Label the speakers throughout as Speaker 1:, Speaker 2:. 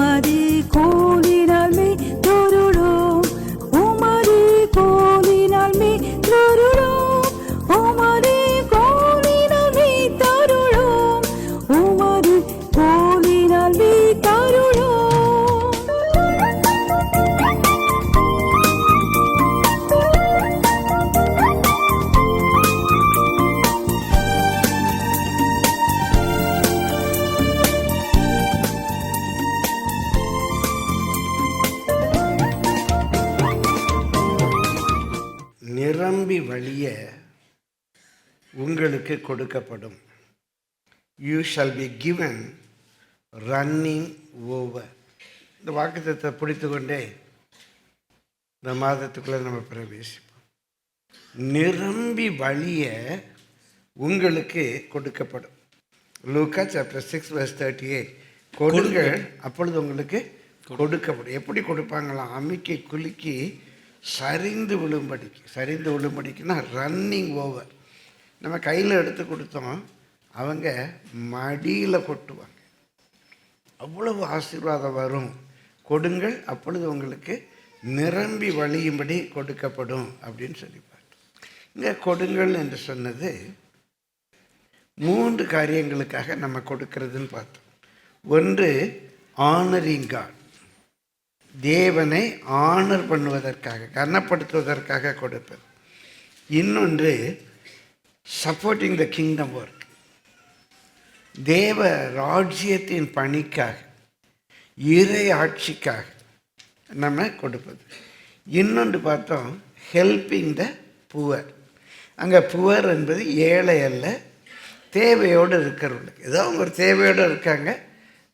Speaker 1: உமது கோலினால் மே தொருளோம், உமது கோலினால் மே தொருளோம், உமது கோலினால் மே தருளோம், உமது கோலினால் மே தருளோம்.
Speaker 2: நிரம்பி வழிய உங்களுக்கு கொடுக்கப்படும். You shall be given running over. இந்த வாக்குத்தத்தை பிடித்து கொண்டே இந்த மாதத்துக்குள்ளே நம்ம பிரவேசிப்போம். நிரம்பி வழிய உங்களுக்கு கொடுக்கப்படும். லூக்கா சாப்டர் 6:38. கொடுங்கள் அப்பொழுது உங்களுக்கு கொடுக்கப்படும். எப்படி கொடுப்பாங்களாம்? அமுக்கி குலுக்கி சரிந்து விழும்படிக்குன்னா ரன்னிங் ஓவர். நம்ம கையில் எடுத்து கொடுத்தோம், அவங்க மடியில் கொட்டுவாங்க. அவ்வளவு ஆசீர்வாதம் வரும். கொடுங்கள் அப்பொழுது உங்களுக்கு நிரம்பி வழியும்படி கொடுக்கப்படும் அப்படின்னு சொல்லி பார்த்தோம். இங்கே கொடுங்கள் என்று சொன்னது 3 காரியங்களுக்காக நம்ம கொடுக்கறதுன்னு பார்த்தோம். ஒன்று, ஆனரிங் காட், தேவனை ஆனர் பண்ணுவதற்காக, கனப்படுத்துவதற்காக கொடுப்பது. இன்னொன்று, சப்போர்ட்டிங் த கிங்டம் ஒர்க், தேவ ராஜ்யத்தின் பணிக்காக, இறை ஆட்சிக்காக நம்ம கொடுப்பது. இன்னொன்று பார்த்தோம், ஹெல்பிங் த புவர். அங்கே புவர் என்பது ஏழை அல்ல, தேவையோடு இருக்கிறவங்களுக்கு. ஏதோ அவங்க ஒரு தேவையோடு இருக்காங்க,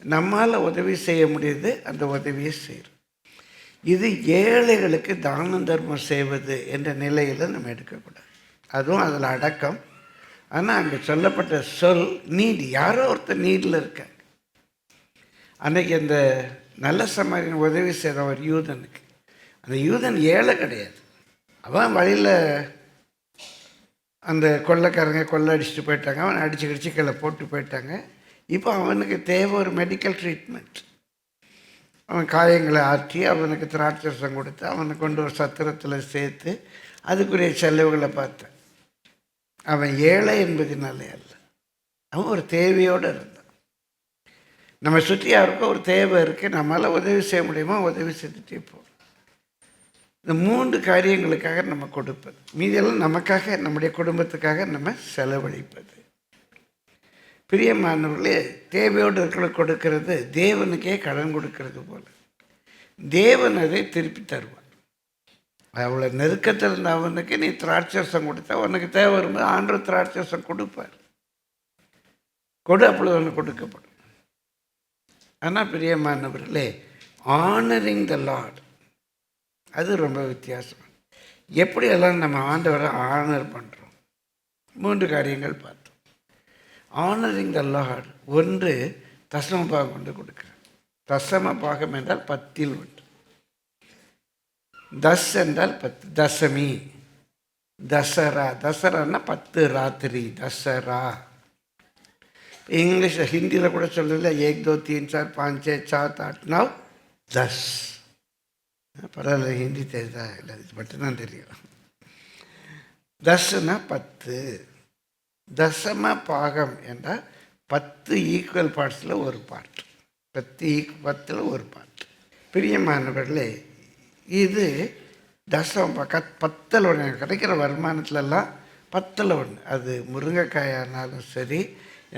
Speaker 2: நம்மால் உதவி செய்ய முடியுது, அந்த உதவியை செய்கிறோம். இது ஏழைகளுக்கு தானம் தர்மம் செய்வது என்ற நிலையில் நம்ம எடுக்கக்கூடாது. அதுவும் அதில் அடக்கம். ஆனால் அங்கே சொல்லப்பட்ட சொல் நீட். யாரோ ஒருத்தர் நீடில் இருக்காங்க. அன்றைக்கி அந்த நல்ல சமாரியன் உதவி செய்த ஒரு யூதனுக்கு, அந்த யூதன் ஏழை கிடையாது. அவன் வழியில் அந்த கொள்ளைக்காரங்க கொள்ளை அடிச்சுட்டு போயிட்டாங்க, அவன் அடித்து கடிச்சு கீழே போட்டு போயிட்டாங்க. இப்போ அவனுக்கு தேவை ஒரு மெடிக்கல் ட்ரீட்மெண்ட். அவன் காயங்களை ஆற்றி அவனுக்கு திராட்சரசம் கொடுத்து அவனை கொண்டு ஒரு சத்திரத்தில் சேர்த்து அதுக்குரிய செலவுகளை பார்த்தேன். அவன் ஏழை என்பதினாலே அல்ல, அவன் ஒரு தேவையோடு இருந்தான். நம்ம சுற்றி யாருக்கும் ஒரு தேவை இருக்குது, நம்மளால் உதவி செய்ய முடியுமா, உதவி செஞ்சுட்டே போகிறோம். இந்த 3 காரியங்களுக்காக நம்ம கொடுப்பது. மீதியெல்லாம் நமக்காக, நம்முடைய குடும்பத்துக்காக நம்ம செலவழிப்பது. பிரியமானவர்களே, தேவையோடு இருக்கிற கொடுக்கறது தேவனுக்கே கடன் கொடுக்கறது போல. தேவன் அதை திருப்பி தருவார். அவ்வளோ நெருக்கத்தில் இருந்த அவனுக்கு நீ திராட்சரசம் கொடுத்தா உனக்கு தேவை வரும்போது ஆண்டவர் திராட்சரசம் கொடுப்பார். கொடு, அப்பொழுது அவனுக்கு கொடுக்கப்படும். ஆனால் பிரியமானவர்களே, ஆனரிங் த லார்ட் அது ரொம்ப வித்தியாசம். எப்படியெல்லாம் நம்ம ஆண்டவரை ஆனர் பண்ணுறோம்? 3 காரியங்கள் பார்த்தோம். ஆனரிங் த லார்ட். ஒன்று, தசம பாகம் கொண்டு கொடுக்குறேன். தசம பாகம் என்றால் 10 ஒன்று. தஸ் என்றால் 10. தசமி, தசரா. தசரான்னா 10 ராத்திரி, தசரா. இங்கிலீஷ் ஹிந்தியில் கூட சொல்லல, 1 2 3 4 5 6 7 8 9 10. பரவாயில்ல, ஹிந்தி தெரியுதா? இல்லை, இது மட்டும்தான் தெரியும். தஸ்னா 10. தசம பாகம் என்றால் 10 ஈக்குவல் பார்ட்ஸில் ஒரு பார்ட். 10 ஒரு பார்ட். பிரியமானவர்களே, இது தசம 10ல் ஒன்று. கிடைக்கிற வருமானத்துலலாம் 10ல் ஒன்று. அது முருங்கைக்காயானாலும் சரி,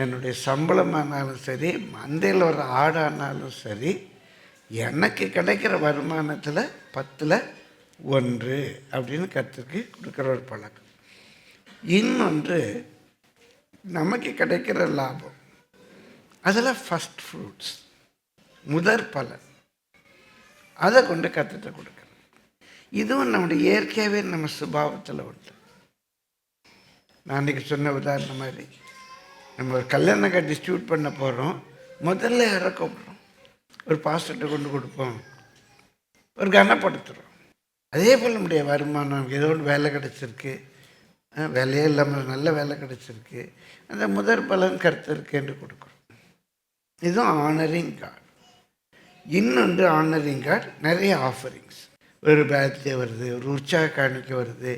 Speaker 2: என்னுடைய சம்பளமானாலும் சரி, மந்தையில் வர ஆடானாலும் சரி, எனக்கு கிடைக்கிற வருமானத்தில் 10ல் 1 அப்படின்னு கற்றுக்கு கொடுக்குற ஒரு பழக்கம். இன்னொன்று, நமக்கு கிடைக்கிற லாபம், அதில் ஃபஸ்ட் ஃப்ரூட்ஸ், முதற் பலன், அதை கொண்டு கற்றுட்டு கொடுக்குறோம். இதுவும் நம்முடைய இயற்கையாகவே நம்ம சுபாவத்தில் உண்டு. நான் அன்றைக்கி சொன்ன உதாரணம் மாதிரி, நம்ம ஒரு கல்யாணத்தை டிஸ்ட்ரிபியூட் பண்ண போகிறோம். முதல்ல யாரை கூப்பிட்றோம்? ஒரு பாஸ்டர்கிட்ட கொண்டு கொடுப்போம், ஒரு கனப்படுத்துகிறோம். அதே போல் நம்முடைய வருமானம், ஏதோ ஒன்று வேலை கிடச்சிருக்கு, வேலையே இல்லாமல் நல்ல வேலை கிடச்சிருக்கு, அந்த முதற் பலன் கர்த்தருக்கு என்று கொடுக்குறோம். இதுவும் ஆனரிங் காட். இன்னொன்று ஆனரிங் காட், நிறைய ஆஃபரிங்ஸ். ஒரு பேர்த்டே வருது, ஒரு உற்சாக காணிக்கை வருது,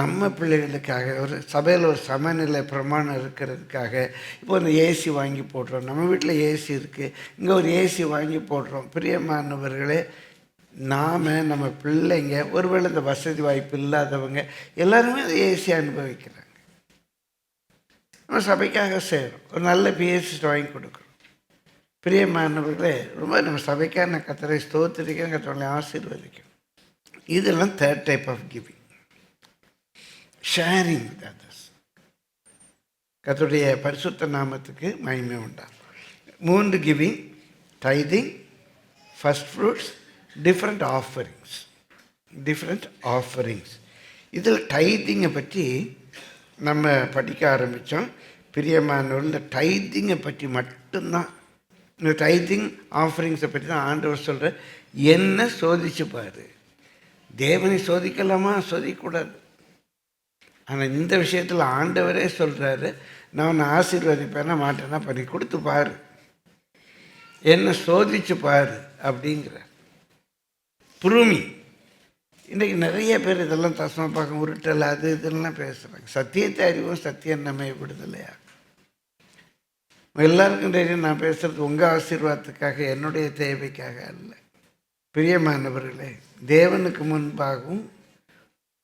Speaker 2: நம்ம பிள்ளைகளுக்காக ஒரு சபையில் ஒரு சமநிலை பிரமாணம் இருக்கிறதுக்காக இப்போ இந்த ஏசி வாங்கி போடுறோம். நம்ம வீட்டில் ஏசி இருக்குது, இங்கே ஒரு ஏசி வாங்கி போடுறோம். பிரியமானவர்களே, நாம் நம்ம பிள்ளைங்க ஒருவேளை இந்த வசதி வாய்ப்பு இல்லாதவங்க எல்லாருமே அந்த ஏசி அனுபவிக்கிறாங்க. நம்ம சபைக்காக செய்கிறோம், ஒரு நல்ல பிஎஸ்சி வாங்கி கொடுக்குறோம். பிரியமானவர்களே, ரொம்ப நம்ம சபைக்காக நான் கர்த்தரை ஸ்தோத்திரிக்கிறேன், கர்த்தரை ஆசீர்வதிக்கும். இதெல்லாம் third type of giving, sharing with others. கர்த்தருடைய பரிசுத்த நாமத்துக்கு மகிமை உண்டாகும். 3 giving, tithing, first fruits, different offerings. இதில் டைதிங்கை பற்றி நம்ம படிக்க ஆரம்பித்தோம். பிரியமானவர்கள், இந்த டைதிங்கை பற்றி மட்டும்தான், இந்த டைதிங் ஆஃபரிங்ஸை பற்றி தான் ஆண்டவர் சொல்கிற. என்ன சோதிச்சு பாரு. தேவனை சோதிக்கலாமா? சோதிக்கக்கூடாது. ஆனால் இந்த விஷயத்தில் ஆண்டவரே சொல்கிறாரு, நான் உன்னை ஆசீர்வதிப்பேன்னா மாட்டேன்னா பண்ணி கொடுத்து பாரு, என்ன சோதிச்சு பாரு அப்படிங்கிறார். புருமி. இன்றைக்கி நிறைய பேர் இதெல்லாம் தசம பார்க்க உருட்டல் அது இதெல்லாம் பேசுகிறாங்க. சத்தியத்தை அறிவும் சத்தியம் நம்மை விடுதலையா. எல்லாருக்கும் தெரியும் நான் பேசுகிறது உங்கள் ஆசீர்வாதத்துக்காக, என்னுடைய தேவைக்காக அல்ல. பிரியமானவர்களே, தேவனுக்கு முன்பாகவும்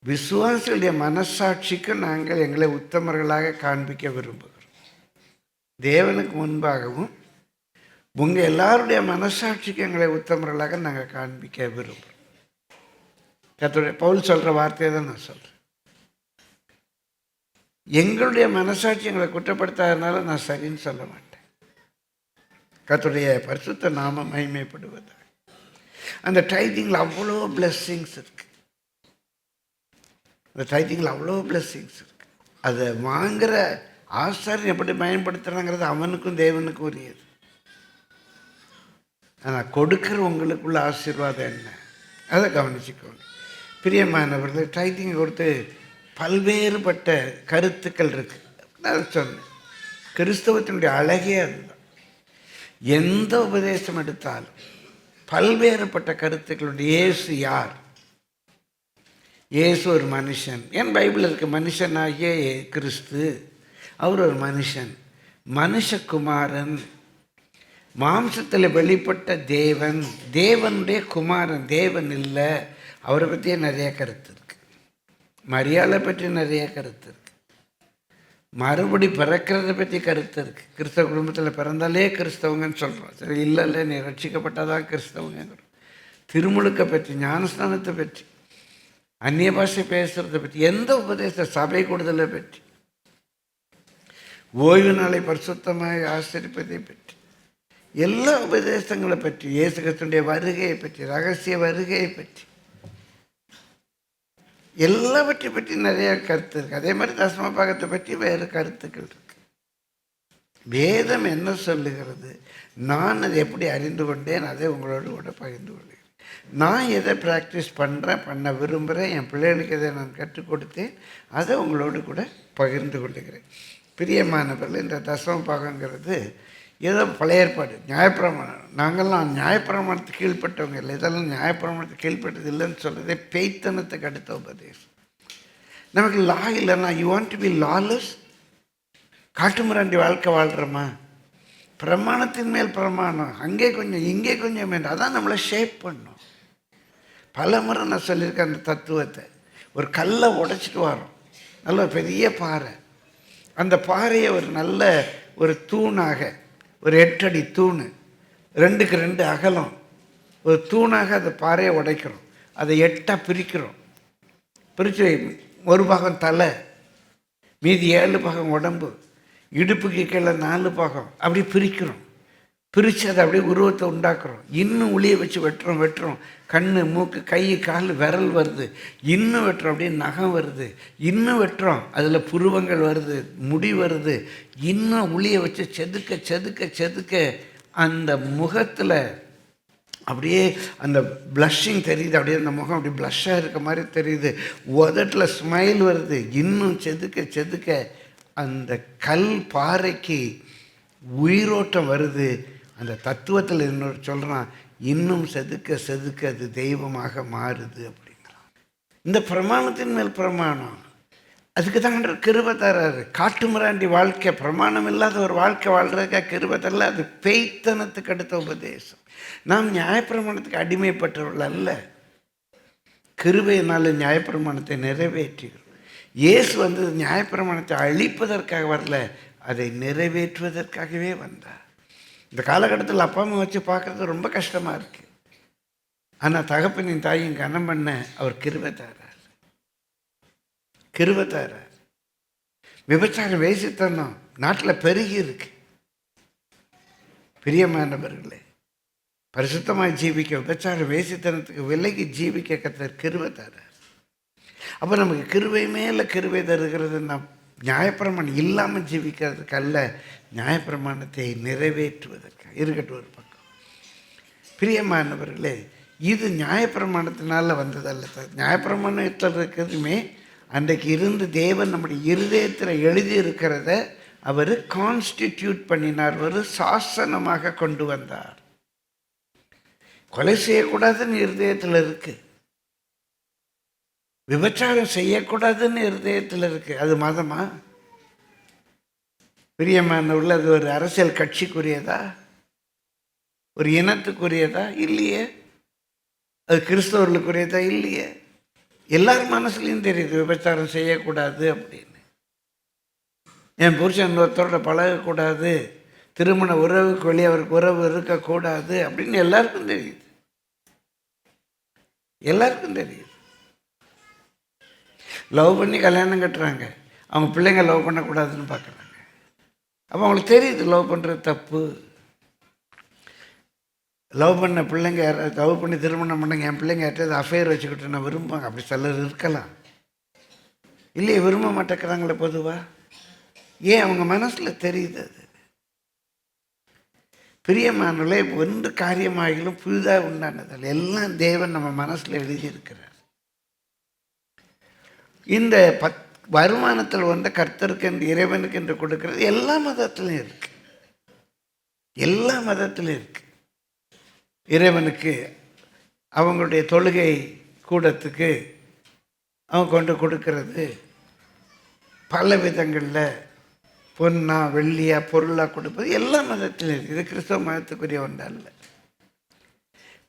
Speaker 2: விசுவாசிகளுடைய மனசாட்சிக்கு நாங்கள் எங்களை உத்தமர்களாக காண்பிக்க விரும்புகிறோம். தேவனுக்கு முன்பாகவும் உங்கள் எல்லாருடைய மனசாட்சிக்கு எங்களை உத்தமர்களாக நாங்கள் காண்பிக்க விரும்புகிறோம். கர்த்தருடைய பவுல் சொல்கிற வார்த்தையை தான் நான் சொல்கிறேன். எங்களுடைய மனசாட்சி எங்களை குற்றப்படுத்தாதனால நான் சரின்னு சொல்ல மாட்டேன். கர்த்தருடைய பரிசுத்த நாமம் மகிமைப்படுவது. அந்த டைதிங்கில் அவ்வளோ பிளெஸ்ஸிங்ஸ் இருக்குது. அந்த டைதிங்கில் அவ்வளோ பிளெஸ்ஸிங்ஸ் இருக்குது. அதை வாங்குகிற ஆசாரியன் எப்படி பயன்படுத்துகிறாங்கிறது அவனுக்கும் தேவனுக்கும் உரியது. ஆனால் கொடுக்குற உங்களுக்குள்ள ஆசீர்வாதம் என்ன, அதை கவனிச்சுக்கோங்க. பிரியமானவர்கள், டைதிங்கை கொடுத்து பல்வேறுபட்ட கருத்துக்கள் இருக்குது. நான் சொன்னேன், கிறிஸ்தவத்தினுடைய அழகே அதுதான். எந்த உபதேசம் எடுத்தாலும் பல்வேறுபட்ட கருத்துக்களுடைய. இயேசு யார்? இயேசு ஒரு மனுஷன். ஏன் பைபிள் இருக்கு, மனுஷனாகிய கிறிஸ்து, அவர் ஒரு மனுஷன், மனுஷகுமாரன், மாம்சத்தில் வெளிப்பட்ட தேவன், தேவனுடைய குமாரன், தேவன் இல்லை. அவரை பற்றியே நிறைய கருத்து இருக்குது. மரியாதை பற்றி நிறைய கருத்து இருக்குது. மறுபடி பிறக்கிறத பற்றி கருத்து இருக்குது. கிறிஸ்தவ குடும்பத்தில் பிறந்தாலே கிறிஸ்தவங்கன்னு சொல்கிறோம். சரி, இல்லை நீ ரட்சிக்கப்பட்டாதான் கிறிஸ்தவங்கிறோம். திருமுழுக்கை பற்றி, ஞானஸ்தானத்தை பற்றி, அந்நிய பாஷை பேசுகிறத பற்றி, எந்த உபதேச சபை கூடுதலை பற்றி, ஓய்வு நாளை பரிசுத்தமாக ஆசரிப்பதை பற்றி, எல்லா உபதேசங்களை பற்றி, இயேசு கிறிஸ்துவினுடைய வருகையை பற்றி, ரகசிய வருகையை பற்றி, எல்லாவற்றை பற்றி நிறைய கருத்து இருக்குது. அதே மாதிரி தசம பாகத்தை பற்றி வேறு கருத்துக்கள் இருக்கு. வேதம் என்ன சொல்லுகிறது, நான் அதை எப்படி அறிந்து கொண்டேன், அதை உங்களோடு கூட பகிர்ந்து கொள்கிறேன். நான் எதை ப்ராக்டிஸ் பண்ண விரும்புகிறேன், என் பிள்ளைகளுக்கு எதை நான் கற்றுக் கொடுத்தேன், அதை உங்களோடு கூட பகிர்ந்து கொள்ளுகிறேன். பிரியமானவர்கள், இந்த தசம பாகங்கிறது ஏதோ பழைய ஏற்பாடு, நியாயப்பிரமாணம். நாங்கள்லாம் நியாயப்பிரமாணத்துக்கு கீழ்பட்டவங்க இல்லை. இதெல்லாம் நியாயப்பிரமாணத்துக்கு கீழ்பட்டது இல்லைன்னு சொல்கிறதே பேய்த்தனத்துக்கு அடுத்த உபதேசம். நமக்கு லா இல்லைன்னா, you want to be lawless, காட்டுமிராண்டி வாழ்க்கை வாழ்கிறோமா? பிரமாணத்தின் மேல் பிரமாணம், அங்கே கொஞ்சம் இங்கே கொஞ்சம் வேண்டாம். அதான் நம்மளை ஷேப் பண்ணும். பல முறை நான் சொல்லியிருக்கேன் அந்த தத்துவத்தை. ஒரு கல்லை உடைச்சிட்டு வரோம், நல்ல ஒரு பெரிய பாறை. அந்த பாறையை ஒரு நல்ல ஒரு தூணாக, ஒரு 8 அடி தூண், 2க்கு 2 அகலம், ஒரு தூணாக அந்த பாறையை உடைக்கிறோம். அதை 8ஆக பிரிக்கிறோம். பிரித்து ஒரு பாகம் தலை, மீதி 7 பாகம் உடம்பு, இடுப்புக்கு கீழே 4 பாகம், அப்படி பிரிக்கிறோம். பிரித்து அதை அப்படியே உருவத்தை உண்டாக்குறோம். இன்னும் உளியை வச்சு வெட்டுறோம். கண், மூக்கு, கை, கால், விரல் வருது. இன்னும் வெட்டுறோம், அப்படியே நகம் வருது. இன்னும் வெட்டுறோம், அதில் புருவங்கள் வருது, முடி வருது. இன்னும் உளியை வச்சு செதுக்க அந்த முகத்தில் அப்படியே அந்த ப்ளஷ்ஷிங் தெரியுது. அப்படியே அந்த முகம் அப்படி ப்ளஷ்ஷாக இருக்க மாதிரி தெரியுது. உதட்டில் ஸ்மைல் வருது. இன்னும் செதுக்க அந்த கல் பாறைக்கு உயிரோட்டம் வருது. அந்த தத்துவத்தில் இன்னொரு சொல்கிறான், இன்னும் செதுக்க செதுக்க அது தெய்வமாக மாறுது அப்படிங்கிறான். இந்த பிரமாணத்தின் மேல் பிரமாணம், அதுக்கு தான் கிருபை தர்றாரு. காட்டு மிராண்டி வாழ்க்கை, பிரமாணம் இல்லாத ஒரு வாழ்க்கை வாழ்றதுக்காக கிருபை தரல. அது பேய்த்தனத்துக்கு அடுத்த உபதேசம். நாம் நியாயப்பிரமாணத்துக்கு அடிமைப்பட்டவர்கள் அல்ல, கிருபையினால நியாயப்பிரமாணத்தை நிறைவேற்றுகிறோம். இயேசு வந்து நியாயப்பிரமாணத்தை அழிப்பதற்காக வரல, அதை நிறைவேற்றுவதற்காகவே வந்தார். இந்த காலகட்டத்தில் அப்பா அம்மா வச்சு பார்க்குறது ரொம்ப கஷ்டமாக இருக்குது. ஆனால் தகப்பனின் தாயும் கனம் பண்ண அவர் கிருபை தர்றார், கிருபை தர்றார். விபச்சாரம் வேசித்தனம் நாட்டில் பெருகி இருக்கு. பிரியமானவர்களே, பரிசுத்தமாக ஜீவிக்க, விபச்சார வேசித்தனத்துக்கு விலகி ஜீவிக்க கர்த்தர் கிருபை தர்றார். அப்போ நமக்கு கிருபை மேலே கிருபை தருகிறது. நம் நியாயப்பிரமாணம் இல்லாமல் ஜீவிக்கிறதுக்கு அல்ல, நியாயப்பிரமாணத்தை நிறைவேற்றுவதற்காக. இருக்கட்டும் ஒரு பக்கம். பிரியமானவர்களே, இது நியாயப்பிரமாணத்தினால வந்ததல்ல. நியாயப்பிரமாணத்தில் இருக்கிறதுமே அன்றைக்கு இருந்து தேவன் நம்முடைய இருதயத்தில் எழுதியிருக்கிறத அவர் கான்ஸ்டிடியூட் பண்ணினார், ஒரு சாசனமாக கொண்டு வந்தார். கொலை செய்யக்கூடாதுன்னு இருதயத்தில் இருக்கு, விபச்சாரம் செய்யக்கூடாதுன்னு இருதயத்தில் இருக்கு. அது மதமா? பிரியமானவர்கள், அது ஒரு அரசியல் கட்சிக்குரியதா, ஒரு இனத்துக்குரியதா? இல்லையே. அது கிறிஸ்தவர்களுக்குரியதா? இல்லையே. எல்லார் மனசுலையும் தெரியுது விபச்சாரம் செய்யக்கூடாது அப்படின்னு. என் புருஷன் இன்னொருத்தரோட பழகக்கூடாது, திருமண உறவுக்கு வெளியே அவருக்கு உறவு இருக்கக்கூடாது அப்படின்னு எல்லாருக்கும் தெரியுது, எல்லாருக்கும் தெரியுது. லவ் பண்ணி கல்யாணம் கட்டுறாங்க, அவங்க பிள்ளைங்க லவ் பண்ணக்கூடாதுன்னு பார்க்குறாங்க. அப்போ அவங்களுக்கு தெரியுது லவ் பண்ணுறது தப்பு. லவ் பண்ண பிள்ளைங்க யாராவது லவ் பண்ணி திருமணம் பண்ணாங்க, என் பிள்ளைங்க யார்ட்டாவது அஃபேர் வச்சுக்கிட்டு நான் விரும்புவாங்க. அப்படி சிலர் இருக்கலாம், இல்லையே விரும்ப மாட்டேங்கிறாங்களே பொதுவாக. ஏன்? அவங்க மனசில் தெரியுது. அது பிரியமானவர்களே, ஒன்று காரியமாகிலும் புதிதாக உண்டானதில்லை, எல்லாம் தேவன் நம்ம மனசில் எழுதியிருக்கிறார். இந்த வருமானத்தில் வந்து கர்த்தருக்கு என்று இறைவனுக்கு என்று கொடுக்கிறது எல்லா மதத்திலையும் இருக்கு, எல்லா மதத்திலையும் இருக்கு. இறைவனுக்கு அவங்களுடைய தொழுகை கூடத்துக்கு அவங்க கொண்டு கொடுக்கறது பல விதங்களில் பொன்னா வெள்ளியா பொருளாக கொடுப்பது எல்லா மதத்திலும் இருக்குது. இது கிறிஸ்தவ மதத்துக்குரிய ஒன்று அல்ல.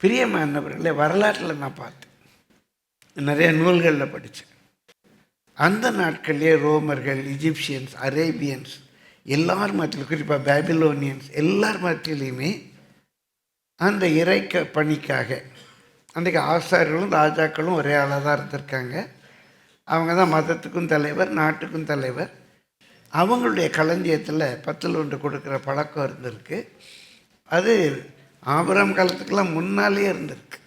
Speaker 2: பிரியமானவர்களே, வரலாற்றில் நான் பார்த்தேன், நிறைய நூல்களில் படித்தேன். அந்த நாட்களிலே ரோமர்கள், இஜிப்சியன்ஸ், அரேபியன்ஸ் எல்லார் மதத்திலும், குறிப்பாக பேபிலோனியன்ஸ் எல்லார் மதத்திலையுமே அந்த இறைக்க பணிக்காக அன்றைக்கு ஆசாரியர்களும் ராஜாக்களும் ஒரே ஆளாக தான் இருந்திருக்காங்க. அவங்க தான் மதத்துக்கும் தலைவர், நாட்டுக்கும் தலைவர். அவங்களுடைய களஞ்சியத்தில் 10 ஒன்று கொடுக்குற பழக்கம் இருந்திருக்கு. அது ஆபிரகாம் காலத்துக்கெல்லாம் முன்னாலேயே இருந்திருக்கு.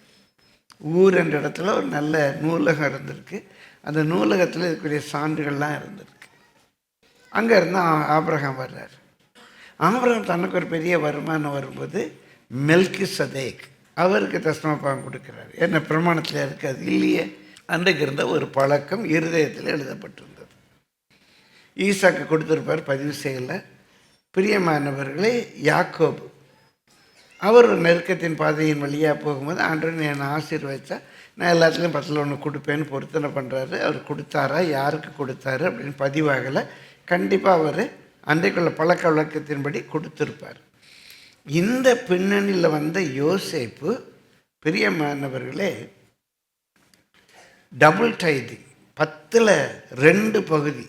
Speaker 2: ஊர் என்ற இடத்துல ஒரு நல்ல நூலகம் இருந்திருக்கு. அந்த நூலகத்தில் இருக்கக்கூடிய சான்றுகள்லாம் இருந்திருக்கு. அங்கே இருந்தால் ஆபிரகாம் வர்றார். ஆபிரகாம் தனக்கு ஒரு பெரிய வருமானம் வரும்போது மெல்கிசதேக் அவருக்கு தசமபாகம் கொடுக்குறாரு. என்ன பிரமாணத்தில் இருக்காது இல்லையே. அன்றைக்கு இருந்த ஒரு பழக்கம் இருதயத்தில் எழுதப்பட்டிருந்தது. ஈசாக்கு கொடுத்துருப்பார், பதிவு செய்யலை. பிரியமானவர்களே, யாக்கோபு அவர் ஒரு நெருக்கத்தின் பாதையின் வழியாக போகும்போது ஆண்டவன் என்னை ஆசீர்வதிச்சா நான் எல்லாத்துலேயும் 10 ஒன்று கொடுப்பேன்னு பொருத்தனை பண்ணுறாரு. அவர் கொடுத்தாரா, யாருக்கு கொடுத்தாரு அப்படின்னு பதிவாகலை. கண்டிப்பாக அவர் அன்றைக்குள்ள பழக்க வழக்கத்தின்படி கொடுத்துருப்பார். இந்த பின்னணியில் வந்த யோசேப்பு, பிரியமானவர்களே, டபுள் டைதிங் 10ல் 2 பகுதி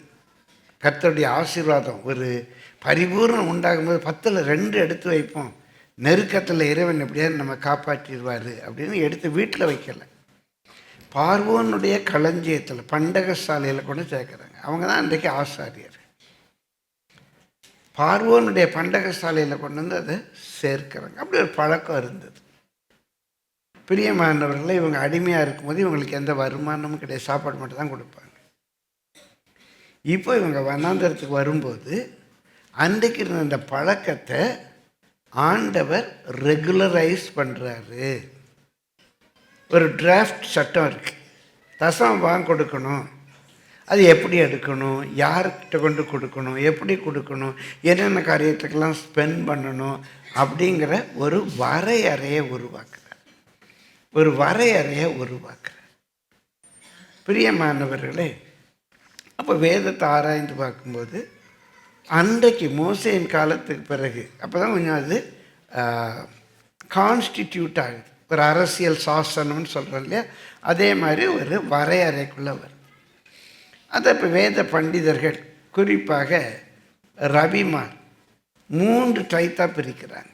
Speaker 2: கர்த்தருடைய ஆசீர்வாதம் ஒரு பரிபூர்ணம் உண்டாகும்போது 10ல் 2 எடுத்து வைப்போம், நெருக்கத்தில் இறைவன் எப்படியாவது நம்ம காப்பாற்றிடுவார் அப்படின்னு எடுத்து வீட்டில் வைக்கலை. பார்வோனுடைய களஞ்சியத்தில் பண்டக சாலையில் கொண்டு சேர்க்குறாங்க. அவங்க தான் அன்றைக்கு ஆசாரியர். பார்வோனுடைய பண்டக சாலையில் கொண்டு வந்து அதை சேர்க்கிறாங்க. அப்படி ஒரு பழக்கம் இருந்தது. பிரியமானவர்களை, இவங்க அடிமையாக இருக்கும்போது இவங்களுக்கு எந்த வருமானமும் கிடையாது, சாப்பாடு மட்டும் தான் கொடுப்பாங்க. இப்போ இவங்க வனாந்தரத்துக்கு வரும்போது அன்றைக்கு இருந்த அந்த பழக்கத்தை ஆண்டவர் ரெகுலரைஸ் பண்ணுறாரு. ஒரு டிராஃப்ட் சட்டம் இருக்குது, தசமபாகம் கொடுக்கணும், அது எப்படி எடுக்கணும், யார்கிட்ட கொண்டு கொடுக்கணும், எப்படி கொடுக்கணும், என்னென்ன காரியத்துக்கெல்லாம் ஸ்பெண்ட் பண்ணணும் அப்படிங்கிற ஒரு வரையறையை உருவாக்குறார். ஒரு வரையறையை உருவாக்குறார். பிரியமானவர்களே, அப்போ வேதத்தை ஆராய்ந்து பார்க்கும்போது அன்றைக்கு மோசேயின் காலத்துக்கு பிறகு அப்போ தான் கொஞ்சம் அது கான்ஸ்டிடியூட் ஆகுது. ஒரு அரசியல் சாசனம்னு சொல்கிறோம் இல்லையா, அதே மாதிரி ஒரு வரையறைக்குள்ளே வரும். அதை இப்போ வேத பண்டிதர்கள் குறிப்பாக ரபிமார் 3 டைத்தாக பிரிக்கிறாங்க.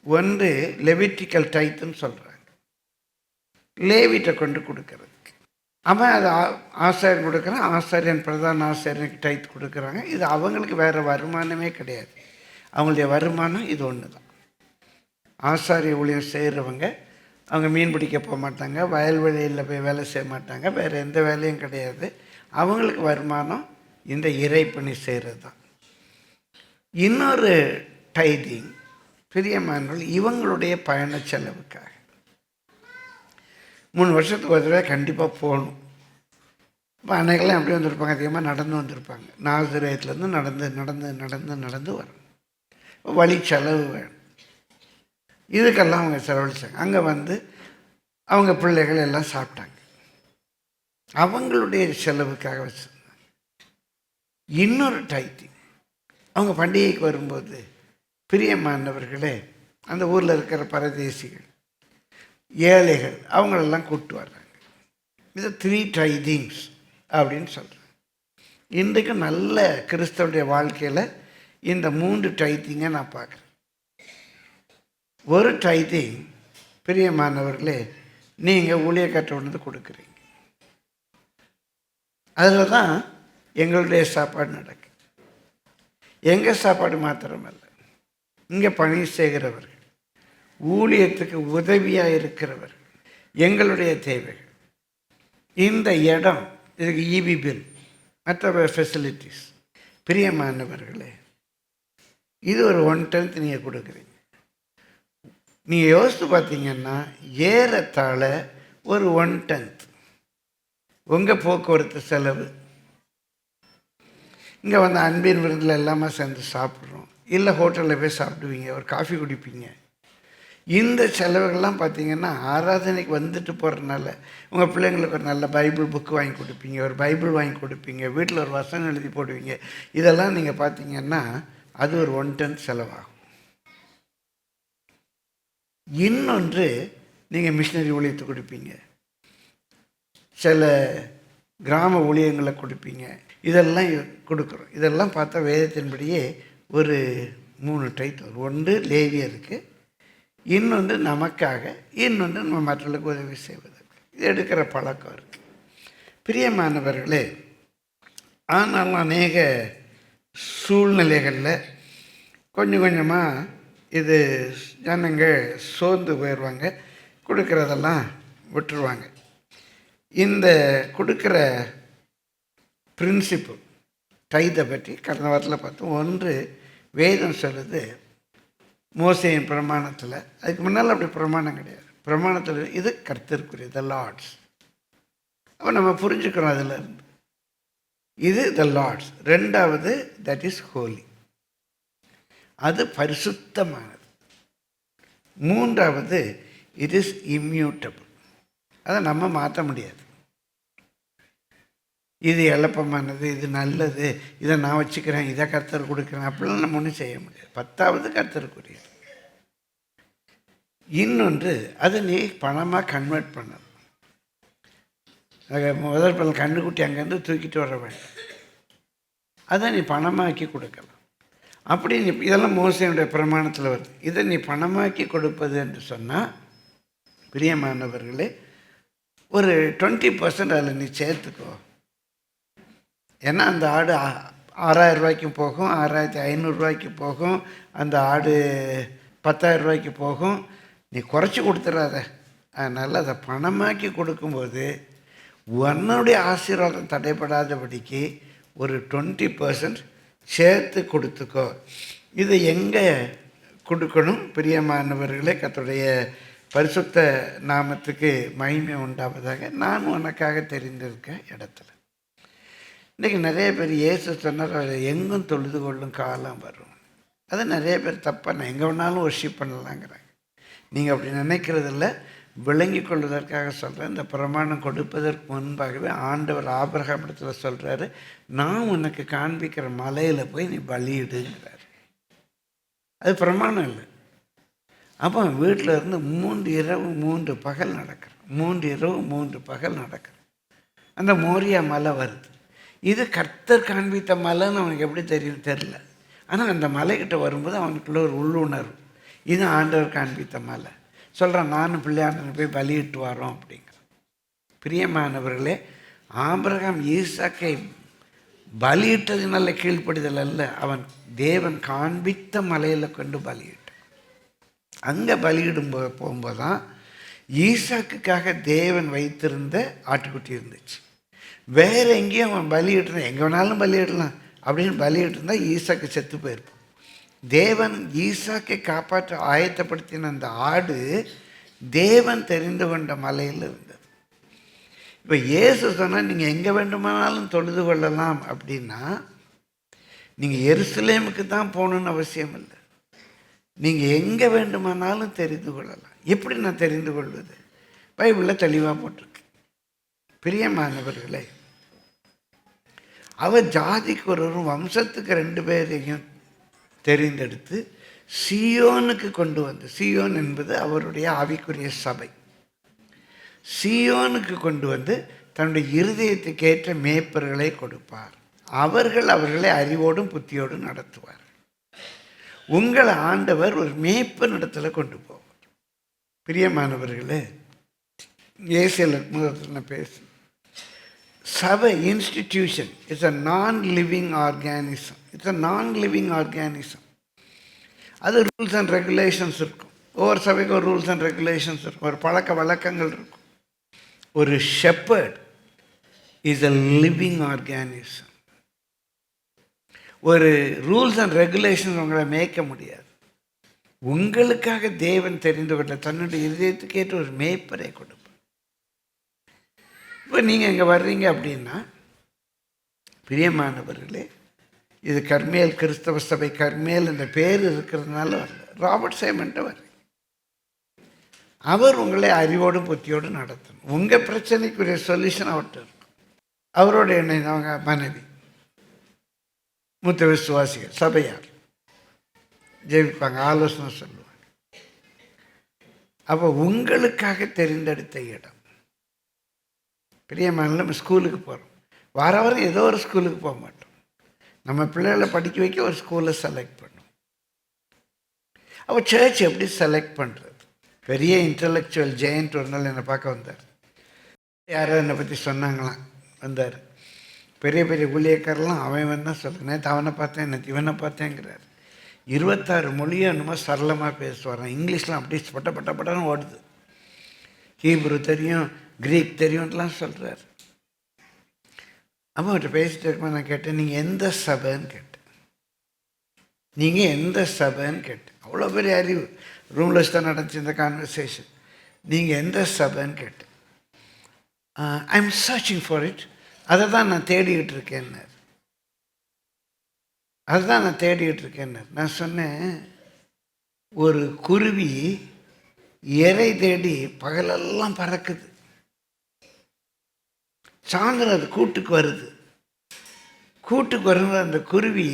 Speaker 2: ஒன்று லெவிட்டிக்கல் டைத்துன்னு சொல்கிறாங்க, லேவிட்டை கொண்டு கொடுக்கறதுக்கு. அவன் அதை ஆசாரியன் கொடுக்குறான், ஆசாரியன் பிரதான ஆசாரியனுக்கு டைத்து கொடுக்குறாங்க. இது அவங்களுக்கு வேறு வருமானமே கிடையாது. அவங்களுடைய வருமானம் இது ஒன்று தான். ஆசாரிய ஊழியம் செய்கிறவங்க அவங்க மீன் பிடிக்க போக மாட்டாங்க, வயல்வெளியில் போய் வேலை செய்ய மாட்டாங்க, வேறு எந்த வேலையும் கிடையாது. அவங்களுக்கு வருமானம் இந்த இறைப்பணி செய்கிறது தான். இன்னொரு டைதிங் பிரியமானவர்கள் இவங்களுடைய பயண செலவுக்காக 3 வருஷத்துக்கு ஒரு தடவை கண்டிப்பாக போகணும். இப்போ அன்னைக்கெல்லாம் எப்படி வந்திருப்பாங்க, அதிகமாக நடந்து வந்திருப்பாங்க. நாசரேத்துலேருந்து நடந்து நடந்து நடந்து நடந்து வரணும். வழி செலவு வேணும். இதுக்கெல்லாம் அவங்க செலவழிச்சாங்க. அங்கே வந்து அவங்க பிள்ளைகள் எல்லாம் சாப்பிட்டாங்க. அவங்களுடைய செலவுக்காக வச்சுருந்தாங்க. இன்னொரு டைத்திங் அவங்க பண்டிகைக்கு வரும்போது பிரியமானவர்களே, அந்த ஊரில் இருக்கிற பரதேசிகள், ஏழைகள், அவங்களெல்லாம் கூப்பிட்டு வர்றாங்க. இது 3 டைதிங்ஸ் அப்படின்னு சொல்கிறாங்க. இன்றைக்கு நல்ல கிறிஸ்தவனுடைய வாழ்க்கையில் இந்த 3 டைத்திங்கை நான் பார்க்குறேன். ஒரு டைத்திங் பிரியமானவர்களே, நீங்கள் ஊழியக்காரர்கிட்ட வந்து கொடுக்குறீங்க. அதில் தான் எங்களுடைய சாப்பாடு நடக்குது. எங்கள் சாப்பாடு மாத்திரமல்ல, இங்கே பணி செய்கிறவர்கள், ஊழியத்துக்கு உதவியாக இருக்கிறவர்கள், எங்களுடைய தேவைகள், இந்த இடம், இதுக்கு இபி பில், மற்ற ஃபெசிலிட்டிஸ். பிரியமானவர்களே, இது ஒரு 1/10 நீங்கள் கொடுக்குறீங்க. நீங்கள் யோசித்து பார்த்தீங்கன்னா ஏறத்தாழ ஒரு 1/10 உங்கள் போக்குவரத்து செலவு. இங்கே வந்து அன்பின் விருந்தில் எல்லாமே சேர்ந்து சாப்பிட்றோம், இல்லை ஹோட்டலில் போய் சாப்பிடுவீங்க, ஒரு காஃபி குடிப்பீங்க. இந்த செலவுகள்லாம் பார்த்தீங்கன்னா ஆராதனைக்கு வந்துட்டு போகிறதுனால உங்கள் பிள்ளைங்களுக்கு ஒரு நல்ல பைபிள் புக்கு வாங்கி கொடுப்பீங்க, ஒரு பைபிள் வாங்கி கொடுப்பீங்க, வீட்டில் ஒரு வசனம் எழுதி போடுவீங்க. இதெல்லாம் நீங்கள் பார்த்தீங்கன்னா அது ஒரு 1/10 செலவாகும். இன்னொன்று, நீங்கள் மிஷினரி ஊழியத்தை கொடுப்பீங்க, சில கிராம ஊழியங்களை கொடுப்பீங்க. இதெல்லாம் கொடுக்குறோம். இதெல்லாம் பார்த்தா வேதத்தின்படியே ஒரு 3 டைட்டில். ஒன்று லேவியருக்கு, இன்னொன்று நமக்காக, இன்னொன்று நம்ம மற்றவர்களுக்கு உதவி செய்வதற்கு. இது எடுக்கிற பழக்கம் இருக்குது. பிரியமானவர்களே, ஆனாலும் அநேக சூழ்நிலைகளில் கொஞ்சம் கொஞ்சமாக இது ஜனங்க சோர்ந்து போயிடுவாங்க, கொடுக்குறதெல்லாம் விட்டுருவாங்க. இந்த கொடுக்குற பிரின்சிபிள் டைதை பற்றி கடந்த வாரத்தில் பார்த்தோம். ஒன்று, வேதம் சொல்லுது மோசேயின் பிரமாணத்தில், அதுக்கு முன்னால் அப்படி பிரமாணம் கிடையாது. பிரமாணத்தில் இது கர்த்தருக்குரிய, த லார்ட்ஸ். அப்போ நம்ம புரிஞ்சுக்கிறோம் அதில் இருந்து, இது த லார்ட்ஸ். 2வது, தட் இஸ் ஹோலி, அது பரிசுத்தமானது. 3வது, இட் இஸ் இம்யூட்டபிள், அதை நம்ம மாற்ற முடியாது. இது எளப்பமானது, இது நல்லது, இதை நான் வச்சுக்கிறேன், இதை கர்த்தர் கொடுக்குறேன், அப்படிலாம் நம்ம ஒன்றும் செய்ய முடியாது. 10வது கர்த்தருக்குரியது. இன்னொன்று, அதை நீ பணமாக கன்வெர்ட் பண்ணணும். முதல் பல கண்ணுக்குட்டி அங்கேருந்து தூக்கிட்டு வர வேண்டாம், அதை நீ பணமாக்கி கொடுக்கலாம். அப்படி நீ இதெல்லாம் மோசேனுடைய பிரமாணத்தில் வருது. இதை நீ பணமாக்கி கொடுப்பது என்று சொன்னால் பிரியமானவர்களே, ஒரு 20% அதில் நீ சேர்த்துக்கோ. ஏன்னா அந்த ஆடு 6,000 ரூபாய்க்கு போகும், 6,500 ரூபாய்க்கு போகும், அந்த ஆடு 10,000 ரூபாய்க்கு போகும். நீ குறைச்சி கொடுத்துடாத. அதனால் அதை பணமாக்கி கொடுக்கும்போது உன்னுடைய ஆசீர்வாதம் தடைப்படாதபடிக்கு ஒரு 20% சேர்த்து கொடுத்துக்கோ. இது எங்கே கொடுக்கணும்? பிரியமானவர்களே, கர்த்தருடைய பரிசுத்த நாமத்துக்கு மகிமை உண்டாவதாக. நான் உனக்காக தெரிந்திருக்க இடத்துல. இன்றைக்கி நிறைய பேர் இயேசு சொன்னார், எங்கும் தொழுது கொள்ளும் காலம் வரும். அது நிறைய பேர் தப்பாக, நான் எங்கே வேணாலும் ஒர்ஷிப் பண்ணலாங்கிறாங்க. நீங்கள் அப்படி நினைக்கிறதில்ல. விளங்கி கொள்வதற்காக சொல்கிறேன். இந்த பிரமாணம் கொடுப்பதற்கு முன்பாகவே ஆண்டவர் ஆபிரகாம் இடத்துல சொல்கிறாரு, நான் உனக்கு காண்பிக்கிற மலையில் போய் நீ பலியிடுங்கிறார். அது பிரமாணம் இல்லை. அப்போ வீட்டில் இருந்து 3 இரவு 3 பகல் நடக்கிறேன். 3 இரவு 3 பகல் நடக்கிறேன். அந்த மோரியா மலை வருது. இது கர்த்தர் காண்பித்த மலைன்னு அவனுக்கு எப்படி தெரியும் தெரில. ஆனால் அந்த மலைக்கிட்ட வரும்போது அவனுக்குள்ள ஒரு உள்ளுணர்வு, இது ஆண்டவர் காண்பித்த மலை. சொல்கிறான், நானும் பிள்ளையாண்டனை போய் பலியிட்டு வரோம் அப்படிங்கிற. பிரியமானவர்களே, ஆபிரகாம் ஈசாக்கை பலியிட்டதுனால கீழ்ப்படிதல் அல்ல, அவன் தேவன் காண்பித்த மலையில் கொண்டு பலியிட்டான். அங்கே பலியிடும் போகும்போது தான் ஈசாக்குக்காக தேவன் வைத்திருந்த ஆட்டுக்குட்டி இருந்துச்சு. வேறு எங்கேயும் அவன் பலியிட்டுருந்தான், எங்கே வேணாலும் பலியிடலாம் அப்படின்னு பலியிட்டு இருந்தால் ஈசாக்கு செத்து போயிருப்பான். தேவன் ஈசாக்கை காப்பாற்ற ஆயத்தப்படுத்தின அந்த ஆடு தேவன் தெரிந்து கொண்ட மலையில் இருந்தது. இப்போ இயேசு சொன்னால் நீங்கள் எங்கே வேண்டுமானாலும் தொழுது கொள்ளலாம் அப்படின்னா, நீங்கள் எருசலேமுக்கு தான் போகணுன்னு அவசியம் இல்லை. நீங்கள் எங்கே வேண்டுமானாலும் தெரிந்து கொள்ளலாம். எப்படி நான் தெரிந்து கொள்வது? பைபிளில் தெளிவாக போட்டிருக்கு. பிரியமானவர்களே, அவர் ஜாதிக்கு ஒருவரும் வம்சத்துக்கு 2 பேரையும் தெரிந்தெடுத்து சீயோனுக்கு கொண்டு வந்து, சீயோன் என்பது அவருடைய ஆவிக்குரிய சபை, சீயோனுக்கு கொண்டு வந்து தன்னுடைய இருதயத்துக்கு ஏற்ற மேய்ப்பர்களை கொடுப்பார். அவர்கள் அவர்களை அறிவோடும் புத்தியோடும் நடத்துவார். உங்களை ஆண்டவர் ஒரு மேய்ப்பன் இடத்துல கொண்டு போவார். பிரியமானவர்களே, ஏசியல் முதல் பேசு, சபை இன்ஸ்டிடியூஷன் இட்ஸ் அ நான் லிவிங் ஆர்கானிசம். இட்ஸ் அ நான் லிவிங் ஆர்கானிசம். அது ரூல்ஸ் அண்ட் ரெகுலேஷன்ஸ் இருக்கும். ஒவ்வொரு சபைக்கு ஒரு ரூல்ஸ் அண்ட் ரெகுலேஷன்ஸ் இருக்கும், ஒரு பழக்க வழக்கங்கள் இருக்கும். ஒரு shepherd is a living organism. ஒரு ரூல்ஸ் அண்ட் ரெகுலேஷன் உங்களை மேய்க்க முடியாது. உங்களுக்காக தேவன் தெரிந்து கொண்ட தன்னுடைய இதயத்துக்கு ஏற்ற ஒரு மேய்ப்பரை கொடுப்பார். இப்போ நீங்கள் இங்கே வர்றீங்க அப்படின்னா, பிரியமானவர்களே, இது கர்மேல் கிறிஸ்தவ சபை, கர்மேல் இந்த பேர் இருக்கிறதுனால வரல, ராபர்ட் சைமன்ட்ட வர்றீங்க. அவர் உங்களை அறிவோடும் புத்தியோடு நடத்தணும். உங்கள் பிரச்சனைக்குரிய சொல்யூஷன் அவர்கிட்ட இருக்கும். அவரோட அவங்க மனைவி, மூத்த விசுவாசிகள், சபையார் ஜெயிப்பாங்க, ஆலோசனை சொல்லுவாங்க. அப்போ உங்களுக்காக தெரிந்தெடுத்த இடம். பிரியமான, நம்ம ஸ்கூலுக்கு போகிறோம், வாரம் ஏதோ ஒரு ஸ்கூலுக்கு போக மாட்டோம். நம்ம பிள்ளைகளை படிக்க வைக்க ஒரு ஸ்கூலை செலக்ட் பண்ணும். அப்போ சர்ச் எப்படி செலக்ட் பண்ணுறது? பெரிய இன்டலெக்சுவல் ஜெயண்ட் ஒரு நாள் என்னை பார்க்க வந்தார். யாரோ என்னை பற்றி சொன்னாங்களாம், வந்தார். பெரிய பெரிய ஊழியக்காரெல்லாம் அவன் தான் சொல்ல, நேற்று அவனை பார்த்தேன், நேற்று இவனை பார்த்தேங்கிறார். 26 மொழியும் என்னமோ சரளமாக பேசுவாரான். இங்கிலீஷ்லாம் அப்படி பட்டன்னு ஓடுது. ஹீப்ரு தெரியும், கிரீக் தெரியும்லாம் சொல்கிறார். அப்போ அவர்கிட்ட பேசிட்டு இருக்கும்போது நான் கேட்டேன், நீங்கள் எந்த சபைன்னு கேட்டேன். நீங்கள் எந்த சபைன்னு கேட்டேன். அவ்வளோ பெரிய அறிவு. ரூமில் வச்சு தான் நடந்துச்சு இந்த கான்வர்சேஷன். நீங்கள் எந்த சபைன்னு கேட்டேன். I am searching for it. அதை தான் நான் தேடிக்கிட்டு இருக்கேன்னார். அதுதான் நான் தேடிக்கிட்டு இருக்கேன்னார். நான் சொன்னேன், ஒரு குருவி இறை தேடி பகலெல்லாம் பறக்குது, சாயந்தரம் அது கூட்டுக்கு வருது. கூட்டுக்கு வரும்போது அந்த குருவி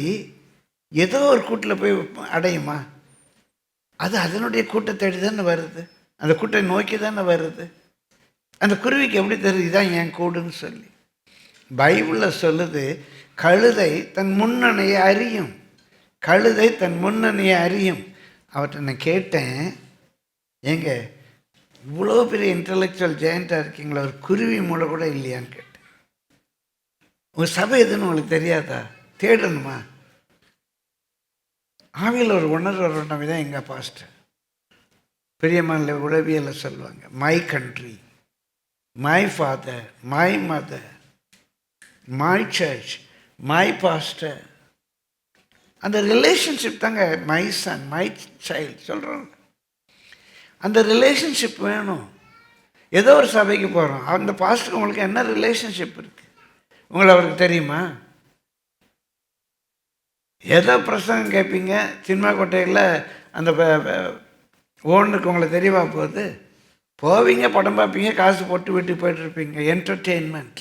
Speaker 2: ஏதோ ஒரு கூட்டில் போய் அடையுமா? அது அதனுடைய கூட்டை தேடி தானே வருது, அந்த கூட்டை நோக்கி தானே வருது. அந்த குருவிக்கு எப்படி தெரியுது இதுதான் என் கூடுன்னு சொல்லி? பைபிளில் சொல்லுது, கழுதை தன் முன்னணியை அறியும், கழுதை தன் முன்னணியை அறியும். அவர்கிட்ட நான் கேட்டேன், ஏங்க இவ்வளோ பெரிய இன்டலெக்சுவல் ஜெயண்ட்டாக இருக்கீங்களா, ஒரு குருவி மூளை கூட இல்லையான்னு கேட்டேன். உங்கள் சபை எதுன்னு உங்களுக்கு தெரியாதா? தேடணுமா? ஆவியில் ஒரு உணர்வு வரணும். தான் எங்கள் பாஸ்டர் பெரியமான உளவியலை சொல்லுவாங்க, my country, my father, my mother, my search, my pastor. அந்த ரிலேஷன்ஷிப் தாங்க மை சன், மை சைல்டு சொல்கிறோம். அந்த ரிலேஷன்ஷிப் வேணும். ஏதோ ஒரு சபைக்கு போகிறோம், அந்த பாஸ்டருக்கு உங்களுக்கு என்ன ரிலேஷன்ஷிப் இருக்குது உங்களை அவருக்கு தெரியுமா? ஏதோ பிரசங்கம் கேட்பீங்க, சினிமா கோட்டையில் அந்த ஓனுக்கு உங்களை தெரியவா போகுது? போவீங்க, படம் பார்ப்பீங்க, காசு போட்டு வீட்டுக்கு போயிட்டுருப்பீங்க. என்டர்டெயின்மெண்ட்.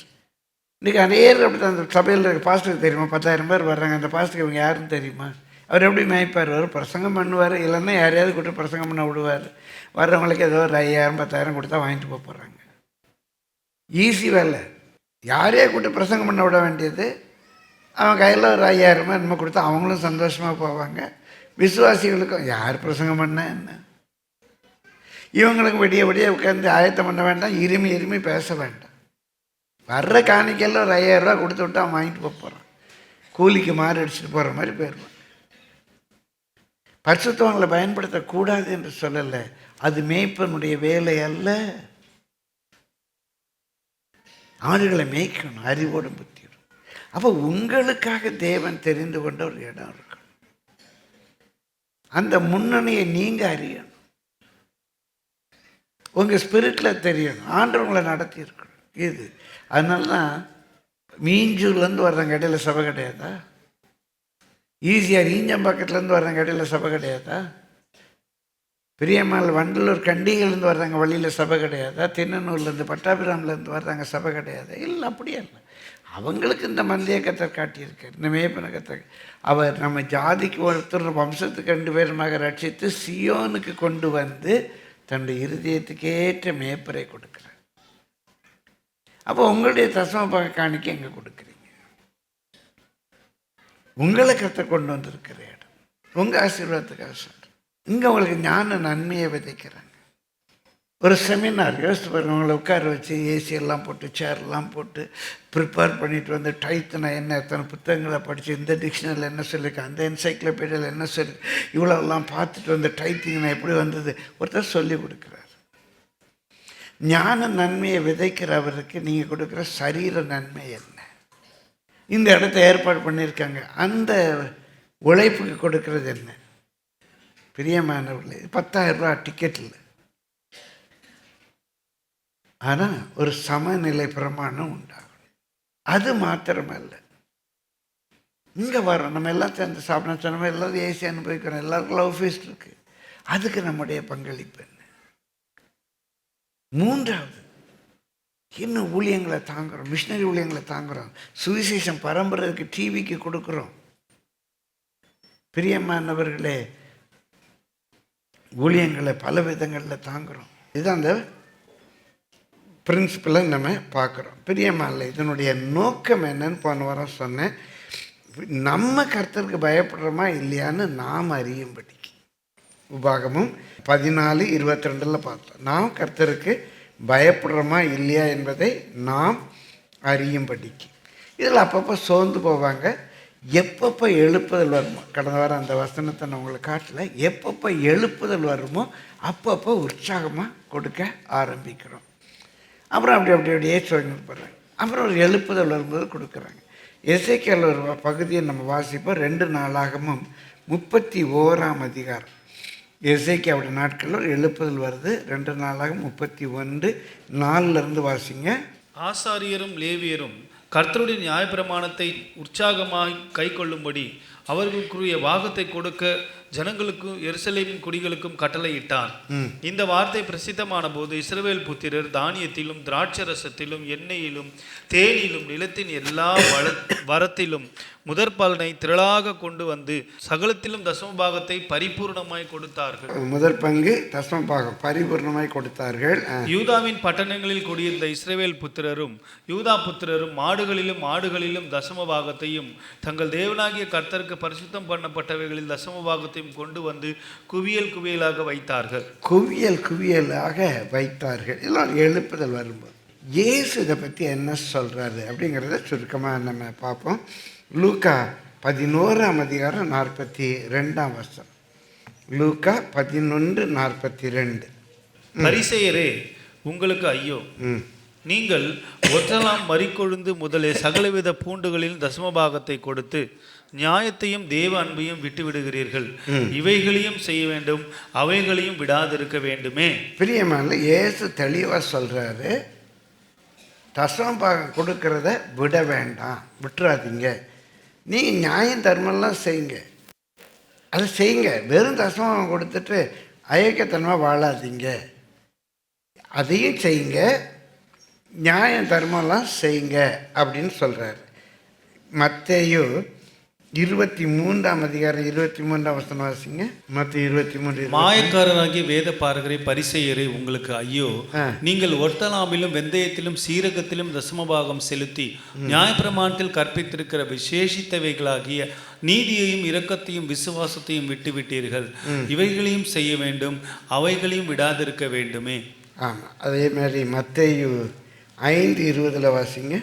Speaker 2: இன்றைக்கி நிறைய அப்படி தான். அந்த சபையில் இருக்க பாஸ்டருக்கு தெரியுமா? 10,000 பேர் வர்றாங்க. அந்த பாஸ்டருக்கு இவங்க யாருன்னு தெரியுமா? அவர் எப்படி மேய்ப்பார்? அவர் பிரசங்கம் பண்ணுவார், இல்லைன்னா யாரையாவது கூட்டு பிரசங்கம் பண்ண விடுவார். வர்றவங்களுக்கு ஏதோ ஒரு 5,000 10,000 கொடுத்தா வாங்கிட்டு போகிறாங்க. ஈஸி வேலை. யாரையே கூட்டு பிரசங்கம் பண்ண விட வேண்டியது. அவன் கையில் ஒரு 5,000 என்னமோ கொடுத்தா அவங்களும் சந்தோஷமாக போவாங்க. விசுவாசிகளுக்கும் யார் பிரசங்கம் பண்ண என்ன, இவங்களுக்கு விடிய விடிய உட்காந்து ஆயத்தம் பண்ண வேண்டாம், இருமி பேச வேண்டாம். வர்ற காணிக்கையில் ஒரு 5,000 ரூபா கொடுத்து விட்டு அவன் வாங்கிட்டு போகிறான். கூலிக்கு மாறு அடிச்சுட்டு போகிற மாதிரி போயிடுவான். பரிசுத்தவங்களை பயன்படுத்தக்கூடாது என்று சொல்லலை, அது மேய்ப்பனுடைய வேலை அல்ல. ஆடுகளை மேய்க்கணும் அறிவோடும் புத்தியோடும். அப்போ உங்களுக்காக தேவன் தெரிந்து கொண்ட ஒரு இடம் இருக்கணும். அந்த முன்னணியை நீங்கள் அறியணும். உங்கள் ஸ்பிரிட்டில் தெரியணும். ஆண்டவங்களை நடத்தி இருக்கணும். இது அதனால தான் மீஞ்சூர்லேருந்து வர்றவங்க இடையில சபை கிடையாதா? ஈஸியாக ஈஞ்சம்பக்கத்துலேருந்து வர்றவங்க இடையில சபை கிடையாதா? பிரியம்மாள் வண்டலூர் கண்டிகையிலேருந்து வர்றாங்க வழியில் சபை கிடையாதா? திண்ணனூர்லேருந்து பட்டாபிராம்லேருந்து வர்றாங்க சபை கிடையாதா? இல்லை, அப்படியே இல்லை. அவங்களுக்கு இந்த மந்திய கத்தர் காட்டியிருக்கார், இந்த மேய்ப்பன கத்தர். அவர் நம்ம ஜாதிக்கு ஒருத்தர் வம்சத்துக்கு 2 பேருமாக ரட்சித்து சியோனுக்கு கொண்டு வந்து தன்னுடைய இருதயத்துக்கேற்ற மேய்ப்பரை கொடுக்குறார். அப்போ உங்களுடைய தசமபாக காணிக்க எங்கே கொடுக்குறீங்க? உங்களை கத்தர் கொண்டு வந்திருக்கிற இடம், உங்கள் ஆசீர்வாதத்துக்காக சொல்கிறேன். இங்கே உங்களுக்கு ஞான நன்மையை விதைக்கிறாங்க. ஒரு செமினார் யோசித்து பாருங்க. உங்களை உட்கார வச்சு ஏசியெல்லாம் போட்டு சேர்லாம் போட்டு ப்ரிப்பேர் பண்ணிட்டு வந்து டைத்துனா என்ன, எத்தனை புத்தகங்களை படித்து இந்த டிக்ஷனரியில் என்ன சொல்லியிருக்கேன், அந்த என்சைக்ளோபீடியாவில் என்ன சொல்லி, இவ்வளோலாம் பார்த்துட்டு வந்து டைத்திங்னா எப்படி வந்தது ஒருத்தர் சொல்லி கொடுக்குறார். ஞான நன்மையை விதைக்கிறவருக்கு நீங்கள் கொடுக்குற சரீர நன்மை என்ன? இந்த இடத்த ஏற்பாடு பண்ணியிருக்காங்க, அந்த உழைப்புக்கு கொடுக்கறது என்ன? பிரியமானவர்களே, 10,000 ரூபா டிக்கெட் இல்லை. ஆனால் ஒரு சமநிலை பிரமாணம் உண்டாகும். அது மாத்திரமல்ல, இங்கே வரோம் நம்ம எல்லாம் சேர்ந்து சாப்பிட சொன்ன எல்லோரும் ஏசி அனுபவிக்கிறோம், எல்லாருக்கும் லவ் ஃபீஸ்ட் இருக்குது. அதுக்கு நம்முடைய பங்களிப்பு என்ன? 3வது, இன்னும் ஊழியங்களை தாங்குகிறோம், மிஷினரி ஊழியங்களை தாங்குகிறோம், சுவிசேஷம் பரம்பரைக்கு டிவிக்கு கொடுக்குறோம். பிரியமானவர்களே, ஊழியங்களை பல விதங்களில் தாங்குகிறோம். இதுதான் அந்த பிரின்சிபலை நம்ம பார்க்குறோம். பிரியமான இதனுடைய நோக்கம் என்னன்னு போன வாரம் சொன்னேன். நம்ம கர்த்தருக்கு பயப்படுறோமா இல்லையான்னு நாம் அறியும்படிக்கு. உபாகமும் 14:22 பார்த்தோம். நாம் கர்த்தருக்கு பயப்படுறோமா இல்லையா என்பதை நாம் அறியும்படிக்கு. இதில் அப்பப்போ சோர்ந்து போவாங்க. எப்பப்போ எழுப்புதல் வருமோ, கடந்த வாரம் அந்த வசனத்தை நான் உங்களுக்கு காட்டல, எப்பப்போ எழுப்புதல் வருமோ அப்பப்போ உற்சாகமாக கொடுக்க ஆரம்பிக்கிறோம். அப்புறம் அப்படியே சொல்லிட்டு போடுறாங்க. அப்புறம் ஒரு எழுப்புதல் வரும்போது கொடுக்குறாங்க. எசேக்கியேல் ஒரு பகுதியை நம்ம வாசிப்போம். 2 நாளாகமும் 31ஆம் அதிகாரம். எசேக்கியாவுடைய நாட்களில் ஒரு எழுப்புதல் வருது. 2 நாளாகவும் 31:4 வாசிங்க.
Speaker 3: ஆசாரியரும் லேவியரும் கர்த்தருடைய நியாயப்பிரமாணத்தை உற்சாகமாய் கை கொள்ளும்படி அவர்களுக்குரிய வாகத்தை கொடுக்க ஜனங்களுக்கும் எருசலேமின் குடிகளுக்கும் கட்டளையிட்டான். இந்த வார்த்தை பிரசித்தமான போது இஸ்ரவேல் புத்திரர் தானியத்திலும் திராட்சரசத்திலும் எண்ணெயிலும் தேனிலும் நிலத்தின் எல்லா வரத்திலும் முதற் பலனை திரளாக கொண்டு வந்து சகலத்திலும் தசமபாகத்தை பரிபூர்ணமாய் கொடுத்தார்கள்.
Speaker 2: முதற் பங்கு தசமபாகம் பரிபூர்ணமாய் கொடுத்தார்கள்.
Speaker 3: யூதாவின் பட்டணங்களில் குடியிருந்த இஸ்ரவேல் புத்திரரும் யூதா புத்திரரும் மாடுகளிலும் ஆடுகளிலும் தசமபாகத்தையும் தங்கள் தேவனாகிய கர்த்தருக்கு பரிசுத்தம் பண்ணப்பட்டவைகளில் தசமபாகத்தையும் கொண்டு வந்து குவியல் குவியலாக வைத்தார்கள்.
Speaker 2: குவியலாக வைத்தார்கள். எல்லாம் எழுப்புதல் வரும்போது இயேசு இதை பற்றி என்ன சொல்றாரு அப்படிங்கிறத சுருக்கமாக நம்ம பார்ப்போம். லூக்கா 11ஆம் அதிகாரம் 42ஆம் வசனம். லூக்கா 11:42.
Speaker 3: பரிசேயரே உங்களுக்கு ஐயோ, நீங்கள் ஒற்றலாம் மறிக்கொழுந்து முதலே சகலவித பூண்டுகளில் தசமபாகத்தை கொடுத்து நியாயத்தையும் தேவ அன்பையும் விட்டு விடுகிறீர்கள். இவைகளையும் செய்ய வேண்டும், அவைகளையும் விடாதிருக்க வேண்டுமே.
Speaker 2: பிரியமான இயேசு தெளிவாக சொல்றாரு, தசமபாகம் கொடுக்கறத விட வேண்டாம், விட்டுறாதீங்க. நீங்கள் நியாயம் தர்மம்லாம் செய்யுங்க, அதை செய்யுங்க. வெறும் தசமபாகம் கொடுத்துட்டு அயோக்கியத்தனமாக வாழாதீங்க. அதையும் செய்யுங்க, நியாயம் தர்மம்லாம் செய்யுங்க அப்படின்னு சொல்கிறார். மத்தேயு 23ஆம் அதிகாரம் 23ஆம் வசனம் வாசிங்க. மத்தேயு 23.
Speaker 3: மாயக்காரராகிய வேத பாரகரை பரிசேயரை உங்களுக்கு ஐயோ, நீங்கள் ஒர்த்தலாமிலும் வெந்தயத்திலும் சீரகத்திலும் தசமபாகம் செலுத்தி நியாயப்பிரமாணத்தில் கற்பித்திருக்கிற விசேஷித்தவைகளாகிய நீதியையும் இரக்கத்தையும் விசுவாசத்தையும் விட்டுவிட்டீர்கள். இவைகளையும் செய்ய வேண்டும், அவைகளையும் விடாதிருக்க வேண்டுமே.
Speaker 2: ஆமாம், அதே மாதிரி மத்தேயு 5:20 வாசிங்க.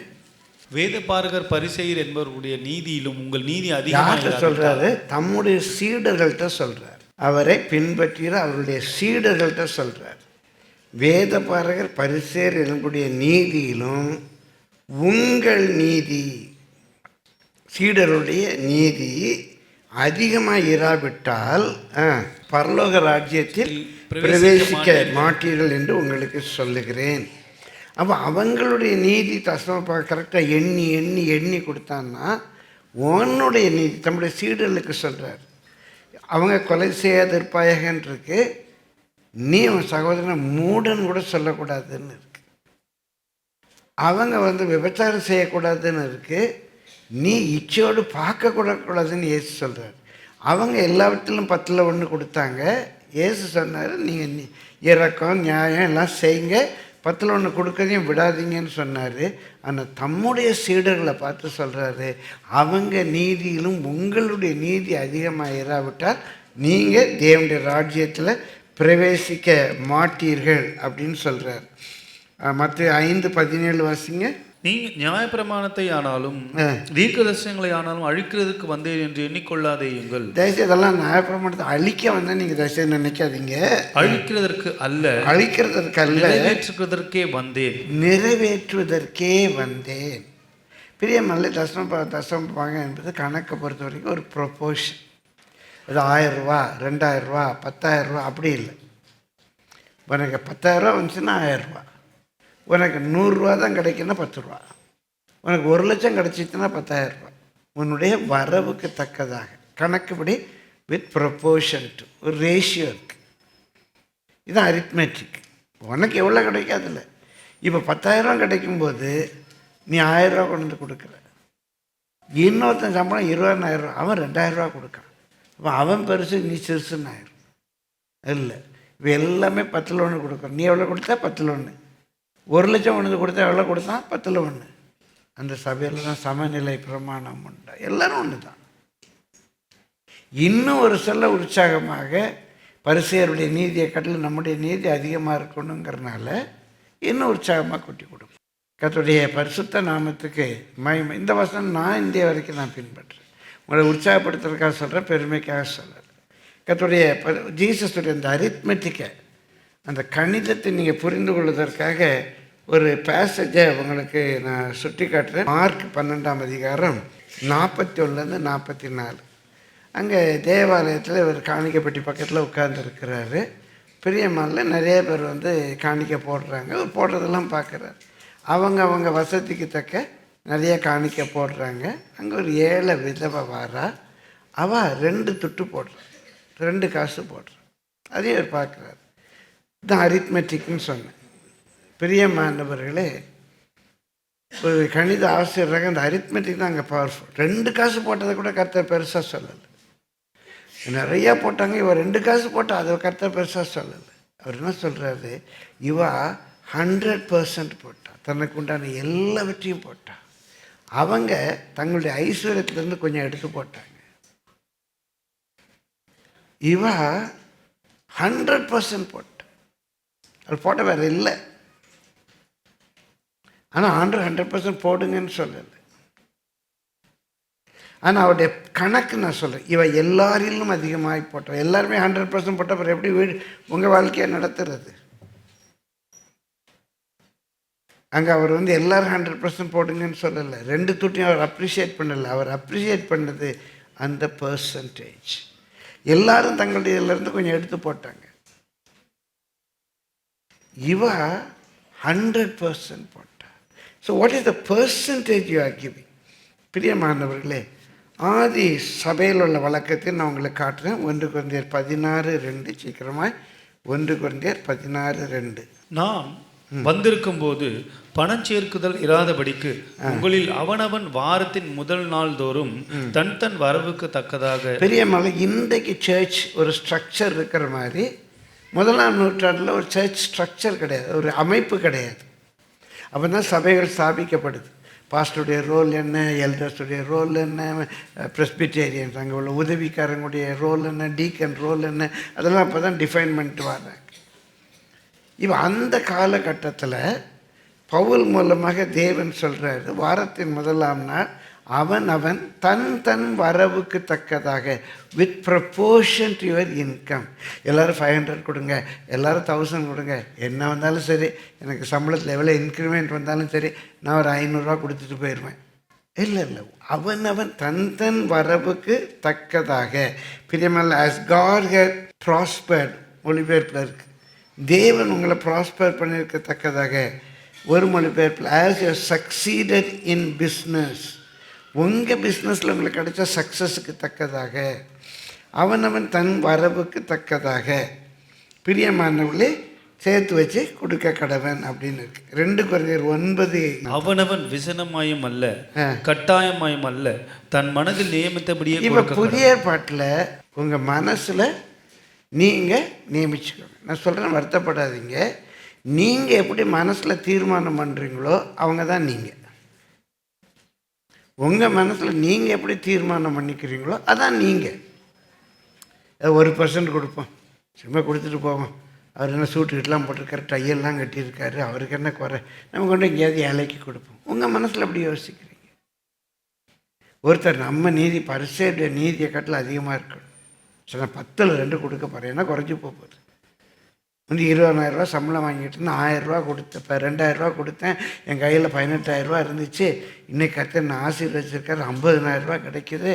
Speaker 3: வேத பாரகர் பரிசேயர் என்பவருடைய நீதியிலும் உங்கள் நீதி
Speaker 2: யார்கிட்ட
Speaker 3: அதிகமாக
Speaker 2: சொல்றாரு? தம்முடைய சீடர்கள்ட்ட சொல்றார். அவரை பின்பற்றுகிற அவருடைய சீடர்கள்ட்ட சொல்றார். வேத பாரகர் பரிசேயர் என்புடைய நீதியிலும் உங்கள் நீதி, சீடருடைய நீதி அதிகமாக இராவிட்டால் பரலோக ராஜ்யத்தில் பிரவேசிக்க மாட்டீர்கள் என்று உங்களுக்கு சொல்லுகிறேன். அப்போ அவங்களுடைய நீதி தசம கரெக்டாக எண்ணி எண்ணி எண்ணி கொடுத்தான்னா உன்னுடைய நீதி தம்முடைய சீடர்களுக்கு சொல்கிறார். அவங்க கொலை செய்யாதிருப்பாயகன்னு இருக்கு, நீ உன் சகோதரனை மூடன் கூட சொல்லக்கூடாதுன்னு இருக்கு. அவங்க விபச்சாரம் செய்யக்கூடாதுன்னு இருக்கு, நீ இச்சையோடு பார்க்கக்கூடாதுன்னு இயேசு சொல்கிறார். அவங்க எல்லாவற்றிலும் 10 கொடுத்தாங்க. இயேசு சொன்னார், நீங்கள் இரக்கம் நியாயம் எல்லாம் செய்யுங்க, 10 கொடுக்கறதையும் விடாதீங்கன்னு சொன்னார். ஆனால் தம்முடைய சீடர்களை பார்த்து சொல்கிறாரு, அவங்க நீதியிலும் உங்களுடைய நீதி அதிகமாக இராவிட்டால் நீங்கள் தேவனுடைய ராஜ்யத்தில் பிரவேசிக்க மாட்டீர்கள் அப்படின்னு சொல்கிறார். மற்ற 5:17 வாசிங்க.
Speaker 3: நீங்கள் நியாயப்பிரமாணத்தை ஆனாலும் தீர்க்கதரிசனங்களை ஆனாலும் அழிக்கிறதுக்கு வந்தேன் என்று எண்ணிக்கொள்ளாதேயுங்கள்.
Speaker 2: தயவுசெய்து இதெல்லாம் நியாயப்பிரமாணத்தை அழிக்க வந்தால் நீங்கள் தயவுசெய்து நினைக்காதீங்க.
Speaker 3: அழிக்கிறதற்கு அல்ல,
Speaker 2: அழிக்கிறதற்கு அல்ல,
Speaker 3: நிறைவேற்றுவதற்கே வந்தேன்.
Speaker 2: நிறைவேற்றுவதற்கே வந்தேன். பிரியமல்ல, தசம பாகம் என்பது கணக்கை பொறுத்த வரைக்கும் ஒரு ப்ரொபோர்ஷன். அது 1000 ரூபா, 2000 ரூபா, 10,000 ரூபா அப்படி இல்லை. உனக்கு 10,000 ரூபா வந்துச்சுன்னா 1000 ரூபா, உனக்கு 100 ரூபா தான் கிடைக்குன்னா 10 ரூபா, உனக்கு 1 லட்சம் கிடைச்சிச்சுன்னா 10,000 ரூபா. உன்னுடைய வரவுக்கு தக்கதாக கணக்குப்படி வித் ப்ரொபோர்ஷன் டு ஒரு ரேஷியோ இருக்குது. இதுதான் அரித்மெட்டிக். உனக்கு எவ்வளோ கிடைக்காதில்ல. இப்போ 10,000 ரூபா கிடைக்கும்போது நீ 1000 ரூபா கொண்டு வந்து கொடுக்குற, இன்னொருத்தன் சம்பளம் 20,000 ரூபா, அவன் 2,000 ரூபா கொடுக்கான். அப்போ அவன் பெருசு, நீ சிறுசுன்னு ஆயிரும் இல்லை. இப்போ எல்லாமே 10ல் 1 கொடுக்குறோம். நீ எவ்வளோ கொடுத்தா 10ல் 1, 1 லட்சம் கொண்டு வந்து கொடுத்தா எவ்வளோ கொடுத்தான் 10ல் 1. அந்த சபையில் தான் சமநிலை பிரமாணம் உண்டா, எல்லோரும் ஒன்று தான். இன்னும் ஒரு சொல்ல உற்சாகமாக பரிசேயருடைய நீதியை கட்டில் நம்முடைய நீதி அதிகமாக இருக்கணுங்கிறனால இன்னும் உற்சாகமாக கூட்டி கொடுக்கும். கர்த்தருடைய பரிசுத்த நாமத்துக்கு மகிமை. இந்த வசனம் நான் இந்திய வரைக்கும் நான் பின்பற்றுறேன். உங்களை உற்சாகப்படுத்துறதுக்காக சொல்கிறேன், பெருமைக்காக சொல்லலை. கர்த்தருடைய ஜீசஸுடைய அந்த அரித்மெட்டிக்கை, அந்த கணிதத்தை நீங்கள் புரிந்து கொள்வதற்காக ஒரு பேசேஜை உங்களுக்கு நான் சுட்டி காட்டுறேன். மார்க் 12ஆம் அதிகாரம் 41 44. அங்கே தேவாலயத்தில் ஒரு காணிக்கைப்பட்டி பக்கத்தில் உட்கார்ந்துருக்கிறாரு. பிரியமானில் நிறைய பேர் காணிக்கை போடுறாங்க. அவர் போடுறதெல்லாம் பார்க்குறாரு. அவங்க வசதிக்கு தக்க நிறைய காணிக்கை போடுறாங்க. அங்கே ஒரு ஏழை விதவை வாரா, அவள் 2 துட்டு போடுறான், 2 காசு போடுறான். அதையும் அவர் பார்க்குறாரு. இதுதான் அரித்மெட்டிக்னு சொன்னேன். பிரியமானவர்களே, ஒரு கணித ஆசிரியராக அந்த அரித்மெட்டிக் தான் அங்கே பவர்ஃபுல். 2 காசு போட்டதை கூட கர்த்தர் பெருசாக சொல்லலை. நிறையா போட்டாங்க, இவன் 2 காசு போட்டால் அதை கர்த்தர் பெருசாக சொல்லலை. அவர் என்ன சொல்கிறாரு, இவா 100% போட்டா, தனக்கு உண்டான எல்லாவற்றையும் போட்டா. அவங்க தங்களுடைய ஐஸ்வர்யத்திலேருந்து கொஞ்சம் எடுத்து போட்டாங்க. இவா 100% போட்டா. அது போட்ட வேறு இல்லை. ஆனால் 100% போடுங்கன்னு சொல்லலை. ஆனால் அவருடைய கணக்கு நான் சொல்கிறேன், இவ எல்லாரிலும் அதிகமாகி போட்டோம். எல்லாருமே 100% போட்ட அப்புறம் எப்படி வீடு உங்கள் வாழ்க்கையை நடத்துறது? அங்கே அவர் எல்லாரும் 100% போடுங்கன்னு சொல்லலை. 2 துட்டையும் அவர் அப்ரிஷியேட் பண்ணலை. அவர் அப்ரிஷியேட் பண்ணது அந்த பர்சன்டேஜ். எல்லாரும் தங்களுடைய இதிலேருந்து கொஞ்சம் எடுத்து போட்டாங்க. இவ 100% போட்டா. So what is the percentage you are giving? பிரியமானவர்களே, ஆதி சபையில் உள்ள வழக்கத்தை நான் உங்களுக்கு காட்டுறேன். 1 கொரிந்தியர் 16:2 சீக்கிரமாய் 1 கொரிந்தியர் 16:2.
Speaker 3: நாம் வந்திருக்கும் போது பணம் சேர்க்குதல் இராதபடிக்கு உங்களில் அவனவன் வாரத்தின் முதல் நாள் தோறும் தன் தன் வரவுக்கு தக்கதாக.
Speaker 2: பெரிய மலை இன்றைக்கு சர்ச் ஒரு ஸ்ட்ரக்சர் இருக்கிற மாதிரி 1ஆம் நூற்றாண்டில் ஒரு சர்ச் ஸ்ட்ரக்சர் கிடையாது, ஒரு அமைப்பு கிடையாது. அப்போ தான் சபைகள் ஸ்தாபிக்கப்படுது. பாஸ்டருடைய ரோல் என்ன, எல்டர்ஸுடைய ரோல் என்ன, ப்ரெஸ்பிட்டேரியன்ஸ் அங்கே உள்ள உதவிக்காரங்களுடைய ரோல் என்ன, டீக்கன் ரோல் என்ன, அதெல்லாம் அப்போ தான் டிஃபைன் பண்ணிட்டு வர்றாங்க. இப்போ அந்த காலகட்டத்தில் பவுல் மூலமாக தேவன் சொல்கிறாரு, வாரத்தின் 1ஆம் நாள் அவன் தன் தன் வரவுக்கு தக்கதாக with proportion to your income. எல்லோரும் 500 கொடுங்க, எல்லோரும் 1000 கொடுங்க, என்ன வந்தாலும் சரி, எனக்கு சம்பளத்தில் எவ்வளோ இன்க்ரிமெண்ட் வந்தாலும் சரி, நான் ஒரு 500 கொடுத்துட்டு போயிடுவேன். இல்லை, அவன் தன் தன் வரவுக்கு தக்கதாக. பிரியமல் ஆஸ் காட் ஹேட் ப்ராஸ்பர்ட், மொழிபெயர்ப்பில் இருக்குது, தேவன் உங்களை ப்ராஸ்பர் பண்ணியிருக்கத்தக்கதாக. ஒரு மொழிபெயர்ப்பில் as you succeeded in business, உங்கள் பிஸ்னஸில் உங்களுக்கு கிடைச்ச சக்ஸஸுக்கு தக்கதாக, அவன் தன் வரவுக்கு தக்கதாக. பிரியமானவர்களே, சேர்த்து வச்சு கொடுக்க கடவன் அப்படின்னு இருக்கு. 2 கொரிந்தியர் 9.
Speaker 3: அவனவன் விசனமாயும் அல்ல கட்டாயமாயும் அல்ல, தன் மனதில் நியமித்தபடியே.
Speaker 2: இப்போ புதிய ஏற்பாட்டில் உங்கள் மனசில் நீங்கள் நியமிச்சுக்கோங்க. நான் சொல்கிறேன், வருத்தப்படாதீங்க. நீங்கள் எப்படி மனசில் தீர்மானம் பண்ணுறீங்களோ அவங்க தான் நீங்கள். உங்கள் மனசில் நீங்கள் எப்படி தீர்மானம் பண்ணிக்கிறீங்களோ அதான் நீங்கள். 1% கொடுப்போம், சும்மா கொடுத்துட்டு போவோம். அவர் என்ன சூட்டுக்கிட்டலாம் போட்டிருக்காரு, டையெல்லாம் கட்டியிருக்காரு, அவருக்கு என்ன குறை, நம்ம கொண்டு எங்கேயாவது ஏழைக்கு கொடுப்போம். உங்கள் மனசில் அப்படி யோசிக்கிறீங்க. ஒருத்தர் நம்ம நீதி பரிசேடைய நீதியை காட்டில் அதிகமாக இருக்கணும். சரி, நான் 10ல் 2 கொடுக்க போகிறேன், ஏன்னா குறைஞ்சி போகுது. வந்து 20,000 சம்பளம் வாங்கிட்டு 1000 ரூபா கொடுத்தேன், இப்போ 2000 கொடுத்தேன், என் கையில் 18,000 இருந்துச்சு, இன்றைக்கி கற்று நான் ஆசீர்வதிச்சிருக்காரு, 50,000 கிடைக்கிது.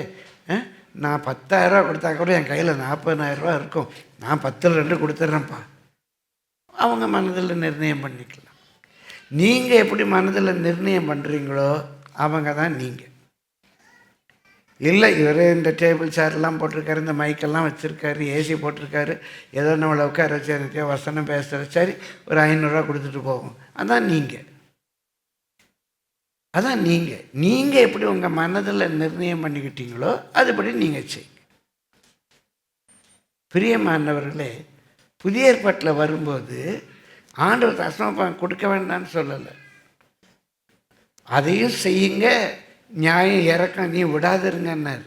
Speaker 2: நான் 10,000 கொடுத்தா கூட என் கையில் 40,000 இருக்கும், நான் 10ல் 2 கொடுத்துட்றேன்ப்பா. அவங்க மனதில் நிர்ணயம் பண்ணிக்கலாம். நீங்கள் எப்படி மனதில் நிர்ணயம் பண்ணுறீங்களோ அவங்க தான் நீங்கள். இல்லை, இவர் இந்த டேபிள் சேர்லாம் போட்டிருக்காரு, இந்த மைக்கெல்லாம் வச்சுருக்காரு, ஏசி போட்டிருக்காரு, ஏதோ நம்மளை உட்கார வச்சு வசனம் பேசுகிற, சரி ஒரு 500 கொடுத்துட்டு போவோம். அதான் நீங்கள். நீங்கள் எப்படி உங்கள் மனதில் நிர்ணயம் பண்ணிக்கிட்டீங்களோ அதுபடி நீங்கள் செய்யுங்க. பிரியமானவர்களே, புதிய ஏற்பாட்டில் வரும்போது ஆண்டவர் தசமபாகம் கொடுக்க வேண்டாம்னு சொல்லலை, அதையும் செய்யுங்க, நியாயம் இறக்கம் நீ விடாதிருங்கன்னாரு.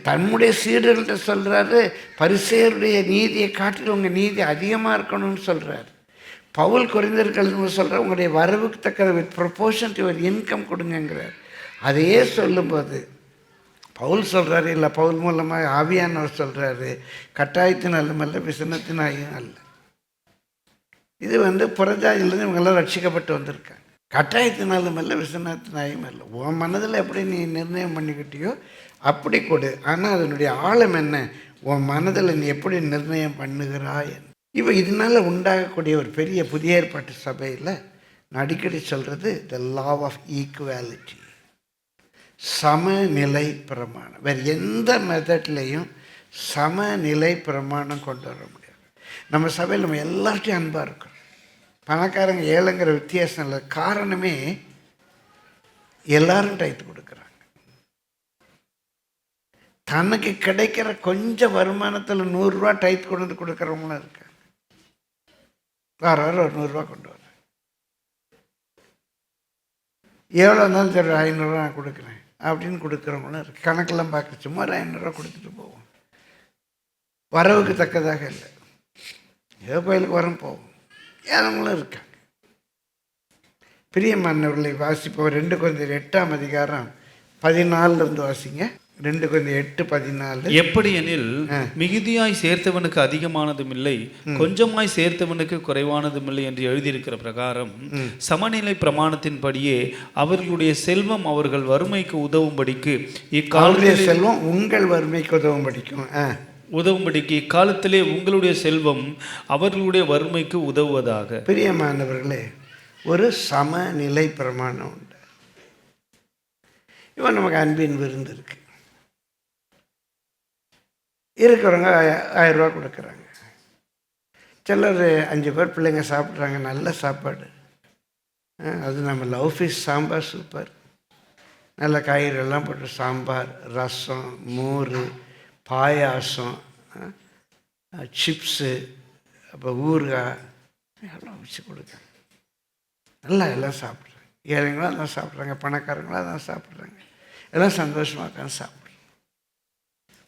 Speaker 2: தன்னுடைய சீடர்கள்ட்ட சொல்கிறாரு, பரிசேயருடைய நீதியை காட்டில் உங்கள் நீதி அதிகமாக இருக்கணும்னு சொல்கிறாரு. பவுல் கொரிந்தியர்கள் சொல்கிறார், உங்களுடைய வரவுக்கு தக்க with proportion to your income கொடுங்கிறார். அதையே சொல்லும்போது பவுல் சொல்கிறாரு, இல்லை பவுல் மூலமாக ஆவியானவர் சொல்கிறாரு, கட்டாயத்தினாலும் அல்ல விசனத்தினாயும் அல்ல. இது புறஜாதியிலேருந்து இவங்கெல்லாம் ரட்சிக்கப்பட்டு வந்திருக்காங்க. கட்டாயத்தினாலும் அல்ல விசனத்தினாயும் அல்ல. உன் மனதில் எப்படி நீ நிர்ணயம் பண்ணிக்கிட்டியோ அப்படி கொடு. ஆனால் அதனுடைய ஆழம் என்ன, உன் மனதில் நீ எப்படி நிர்ணயம் பண்ணுகிறாய். இப்போ இதனால் உண்டாகக்கூடிய ஒரு பெரிய புதிய ஏற்பாட்டு சபையில் நான் அடிக்கடி சொல்கிறது த லா ஆஃப் ஈக்குவாலிட்டி, சமநிலை பிரமாணம். வேறு எந்த மெத்தட்லேயும் சமநிலை பிரமாணம் கொண்டு வர முடியாது. நம்ம சபையில் நம்ம எல்லார்ட்டையும் அன்பாக இருக்கணும். பணக்காரங்க ஏழைங்கிற வித்தியாசம் இல்லை. காரணமே எல்லாரும் டைத்து கொடுக்குறாங்க. தனக்கு கிடைக்கிற கொஞ்சம் வருமானத்தில் 100 ரூபா டைத்து கொண்டு வந்து கொடுக்குறவங்களும் இருக்காங்க. வாரம் ஒரு 100 ரூபா கொண்டு வர, எவ்வளோ இருந்தாலும் சரி 500 ரூபா நான் கொடுக்குறேன் அப்படின்னு கொடுக்குறவங்களும் இருக்குது. கணக்கெல்லாம் பார்க்க சும்மா ஒரு 500 ரூபா கொடுத்துட்டு போவோம். வரவுக்கு தக்கதாக இல்லை, ஏதோ கோயிலுக்கு வரம் போவோம். ஏதவங்களும் இருக்காங்க. பிரியமானவர்களை வாசிப்போம். 2 கொரிந்தியர் 8ஆம் அதிகாரம் 14 வாசிங்க. 2 கொரிந்தியர் 8:14.
Speaker 3: எப்படி எனில் மிகுதியாய் சேர்த்தவனுக்கு அதிகமானதும் இல்லை, கொஞ்சமாய் சேர்த்தவனுக்கு குறைவானதும் இல்லை என்று எழுதியிருக்கிற பிரகாரம் சமநிலை பிரமாணத்தின்படியே அவர்களுடைய செல்வம் அவர்கள் வறுமைக்கு உதவும்படிக்கு இக்காலத்தில்
Speaker 2: செல்வம் உங்கள் வறுமைக்கு உதவும்படிக்கு
Speaker 3: இக்காலத்திலே உங்களுடைய செல்வம் அவர்களுடைய வறுமைக்கு உதவுவதாக.
Speaker 2: பிரியமானவர்களே, ஒரு சமநிலை பிரமாணம் உண்டு. இப்போ நமக்கு அன்பின் விருந்து இருக்கு. இருக்கிறவங்க 1000 ரூபா கொடுக்குறாங்க. சிலர் 5 பேர் பிள்ளைங்க சாப்பிட்றாங்க, நல்ல சாப்பாடு. அது நம்ம லவ் ஃபிஷ் சாம்பார் சூப்பர், நல்ல காய்கறிகள்லாம் போட்டு சாம்பார், ரசம், மோர், பாயாசம், சிப்ஸு, அப்போ ஊறுகாய் எல்லாம் வச்சு கொடுக்காங்க. நல்லா எல்லாம் சாப்பிட்றாங்க. ஏழைங்களும் அதான் சாப்பிட்றாங்க, பணக்காரங்களும் அதான் சாப்பிட்றாங்க. எல்லாம் சந்தோஷமாக உட்காந்து சாப்பிட்றாங்க.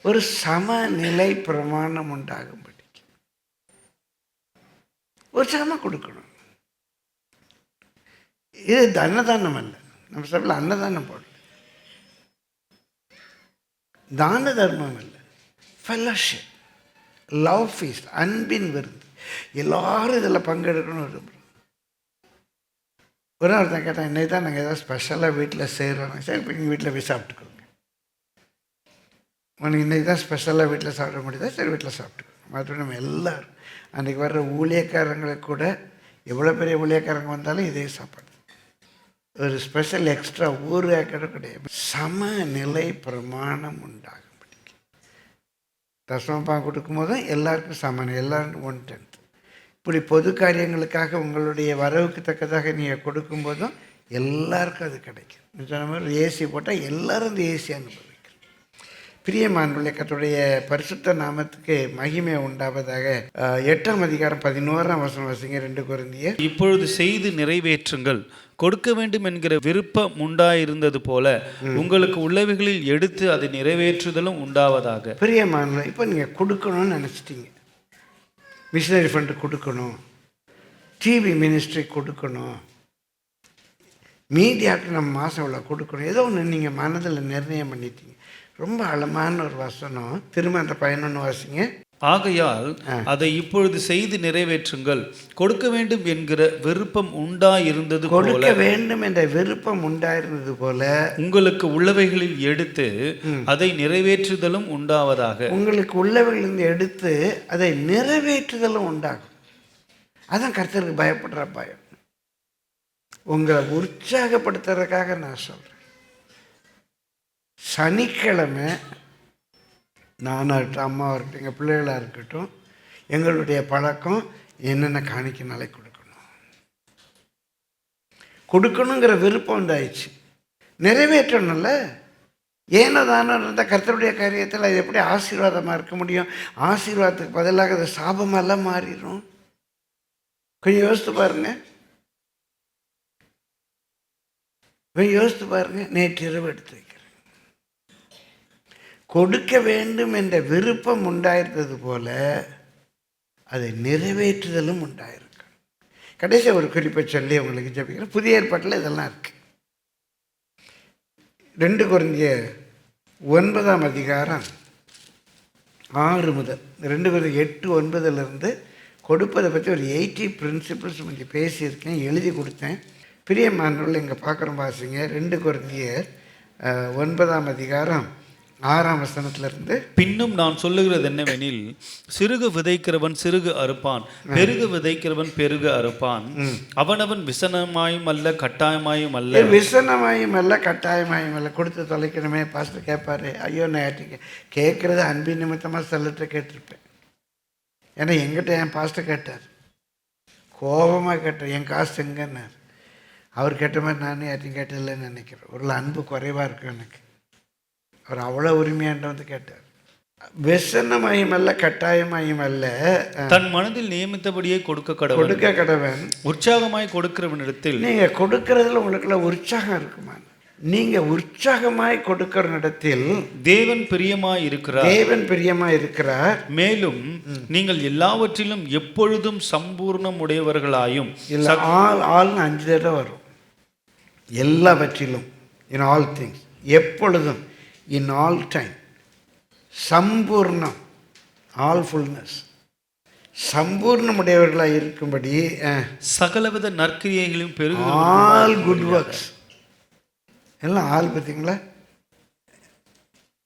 Speaker 2: ஒரு சமநிலை பிரமாணம் உண்டாகும்படி உற்சாகமாக கொடுக்கணும். இது அன்னதானம் அல்ல. நம்ம சாப்பிடல அன்னதானம் போடல, தான தர்மம் இல்லை, ஃபெல்லோஷிப், லவ் ஃபீஸ்ட், அன்பின் விருந்து. எல்லாரும் இதில் பங்கெடுக்கணும் விரும்புகிறோம். ஒருத்தன் கேட்டால் இன்னைக்கு தான் நாங்கள் ஏதாவது ஸ்பெஷலாக வீட்டில் செய்கிறோம். சரி, இப்போ நீங்கள் வீட்டில் போய் சாப்பிட்டுக்கோங்க. உனக்கு இன்றைக்கி தான் ஸ்பெஷலாக வீட்டில் சாப்பிட முடியுதா, சரி வீட்டில் சாப்பிட்டுக்கோங்க. மற்றபடி நம்ம எல்லோரும் அன்றைக்கி வர்ற ஊழியக்காரங்களுக்கு கூட எவ்வளோ பெரிய ஊழியக்காரங்க வந்தாலும் இதே சாப்பாடு. ஒரு ஸ்பெஷல் எக்ஸ்ட்ரா ஊறுகாய் கிடையாது. சமநிலை பிரமாணம் உண்டாகும். தசமபாகம் கொடுக்கும்போதும் எல்லாருக்கும் சமநிலை, எல்லாருக்கும் 1/10. இப்படி பொது காரியங்களுக்காக உங்களுடைய வரவுக்கு தக்கதாக நீங்கள் கொடுக்கும்போதும் எல்லாருக்கும் அது கிடைக்கும். சொன்ன மாதிரி ஏசி போட்டால் எல்லோரும் அந்த ஏசி அனுபவிக்கிறோம். பிரியமானவர்களே, கர்த்தருடைய பரிசுத்த நாமத்துக்கு மகிமை உண்டாவதாக. 8ஆம் அதிகாரம் 11ஆம் வசனம் வாசிங்க. 2 கொரிந்தியர்.
Speaker 3: இப்பொழுது செய்து நிறைவேற்றுங்கள், கொடுக்க வேண்டும் என்கிற விருப்பம் உண்டாயிருந்தது போல உங்களுக்கு உள்ளவைகளில் எடுத்து அதை நிறைவேற்றுதலும் உண்டாவதாக.
Speaker 2: பிரியமானவர்களே, இப்போ நீங்கள் கொடுக்கணும்னு நினச்சிட்டீங்க. மிஷனரி ஃபண்டு கொடுக்கணும், டிவி மினிஸ்ட்ரி கொடுக்கணும், மீடியாவுக்கு நம்ம மாதம் இவ்வளோ கொடுக்கணும், ஏதோ ஒன்று நீங்கள் மனதில் நிர்ணயம் பண்ணிட்டீங்க. ரொம்ப ஆழமான ஒரு வசனம். திரும்ப அந்த 11 வாசிங்க.
Speaker 3: ஆகையால் அதை இப்பொழுது செய்து நிறைவேற்றுங்கள், கொடுக்க வேண்டும் என்கிற விருப்பம் உண்டாயிருந்தது போல,
Speaker 2: கொடுக்க வேண்டும் என்ற விருப்பம் உண்டாயிருந்தது போல
Speaker 3: உங்களுக்கு உள்ளவைகளில் எடுத்து அதை நிறைவேற்றுதலும் உண்டாவதாக.
Speaker 2: உங்களுக்கு உள்ளவைகளிலிருந்து எடுத்து அதை நிறைவேற்றுதலும் உண்டாகும். அதான் கர்த்தருக்கு பயப்படுற பயம். உங்களை உற்சாகப்படுத்துறதுக்காக நான் சொல்கிறேன். சனிக்கிழமை நானாக இருக்கட்டும், அம்மாவாக இருக்கட்டும், எங்கள் பிள்ளைகளாக இருக்கட்டும், எங்களுடைய பழக்கம் என்னென்ன காணிக்க நாளை கொடுக்கணுங்கிற விருப்பம் உண்டாயிடுச்சு. நிறைவேற்றணும்ல. ஏனோ தானோ இருந்தால் கர்த்தருடைய காரியத்தில் அது எப்படி ஆசீர்வாதமாக இருக்க முடியும்? ஆசீர்வாதத்துக்கு பதிலாக அது சாபமெல்லாம் மாறிடும். கொஞ்சம் யோசித்து பாருங்க, நேற்று இரவு எடுத்து வைக்கிறேன். கொடுக்க வேண்டும் என்ற விருப்பம் உண்டாயிருந்தது போல அதை நிறைவேற்றுதலும் உண்டாயிருக்கு. கடைசியாக ஒரு குறிப்பை சொல்லி உங்களுக்கு ஜெபிக்கிறேன். புதிய ஏற்பாட்டில் இதெல்லாம் இருக்கு. 2 கொரிந்தியர் 9ஆம் அதிகாரம் 6 முதல் 2 கொரிந்தியர் 8-9 கொடுப்பதை பற்றி ஒரு 80 பிரின்சிபிள்ஸ் கொஞ்சம் பேசியிருக்கேன், எழுதி கொடுத்தேன். பிரியமானவர்கள், இங்கே பார்க்குறோம் வாசிங்க. 2 கொரிந்தியர் 9ஆம் அதிகாரம் 6ஆம் வசனத்திலிருந்து.
Speaker 3: பின்னும் நான் சொல்லுகிறது என்னவெனில், சிறுக விதைக்கிறவன் சிறுகு அறுப்பான், பெருக விதைக்கிறவன் பெருக அறுப்பான். அவனவன் விசனமாயும் அல்ல கட்டாயமாயும் அல்ல.
Speaker 2: விசனமாயும் அல்ல கட்டாயமாயும் அல்ல. கொடுத்து தொலைக்கணுமே பாஸ்டர் கேட்பாரு. ஐயோ, நான் கேட்குறது அன்பின் நிமித்தமாக செல்லத்தை கேட்டிருப்பேன். ஏன்னா எங்கிட்ட என் பாஸ்டர் கேட்டார், கோபமாக கேட்டார், என் காசு எங்கன்னார். அவர் கேட்ட மாதிரி நானே யார்ட்டையும் கேட்டதில்லைன்னு நினைக்கிறேன். ஒரு அன்பு குறைவாக இருக்கும் எனக்கு. அவர் அவ்வளோ உரிமையாண்ட வந்து கேட்டார். விசனமாயும் அல்ல கட்டாயமாயும் அல்ல,
Speaker 3: தன் மனதில் நியமித்தபடியே கொடுக்க கடவன். உற்சாகமாய் கொடுக்கிறவனிடத்தில். நீங்கள்
Speaker 2: கொடுக்கறதுல உங்களுக்குள்ள உற்சாகம் இருக்குமா? நீங்கள் உற்சாகமாய் கொடுக்கிற இடத்தில்
Speaker 3: தேவன் பிரியமாய் இருக்கிறார். மேலும் நீங்கள் எல்லாவற்றிலும் எப்பொழுதும் சம்பூர்ணம் உடையவர்களாயும்.
Speaker 2: இல்லை, ஆள்னு 5 தடவை வரும். எல்லாவற்றிலும், இன் ஆல் திங்ஸ், எப்பொழுதும், இன் ஆல் டைம், சம்பூர்ணம், ஆல் ஃபுல்னஸ், சம்பூர்ணமுடையவர்களாக இருக்கும்படி
Speaker 3: சகலவித நற்கிரியைகளையும் பெருகு,
Speaker 2: ஆல் குட் ஒர்க்ஸ். எல்லாம் ஆல் பார்த்தீங்களா?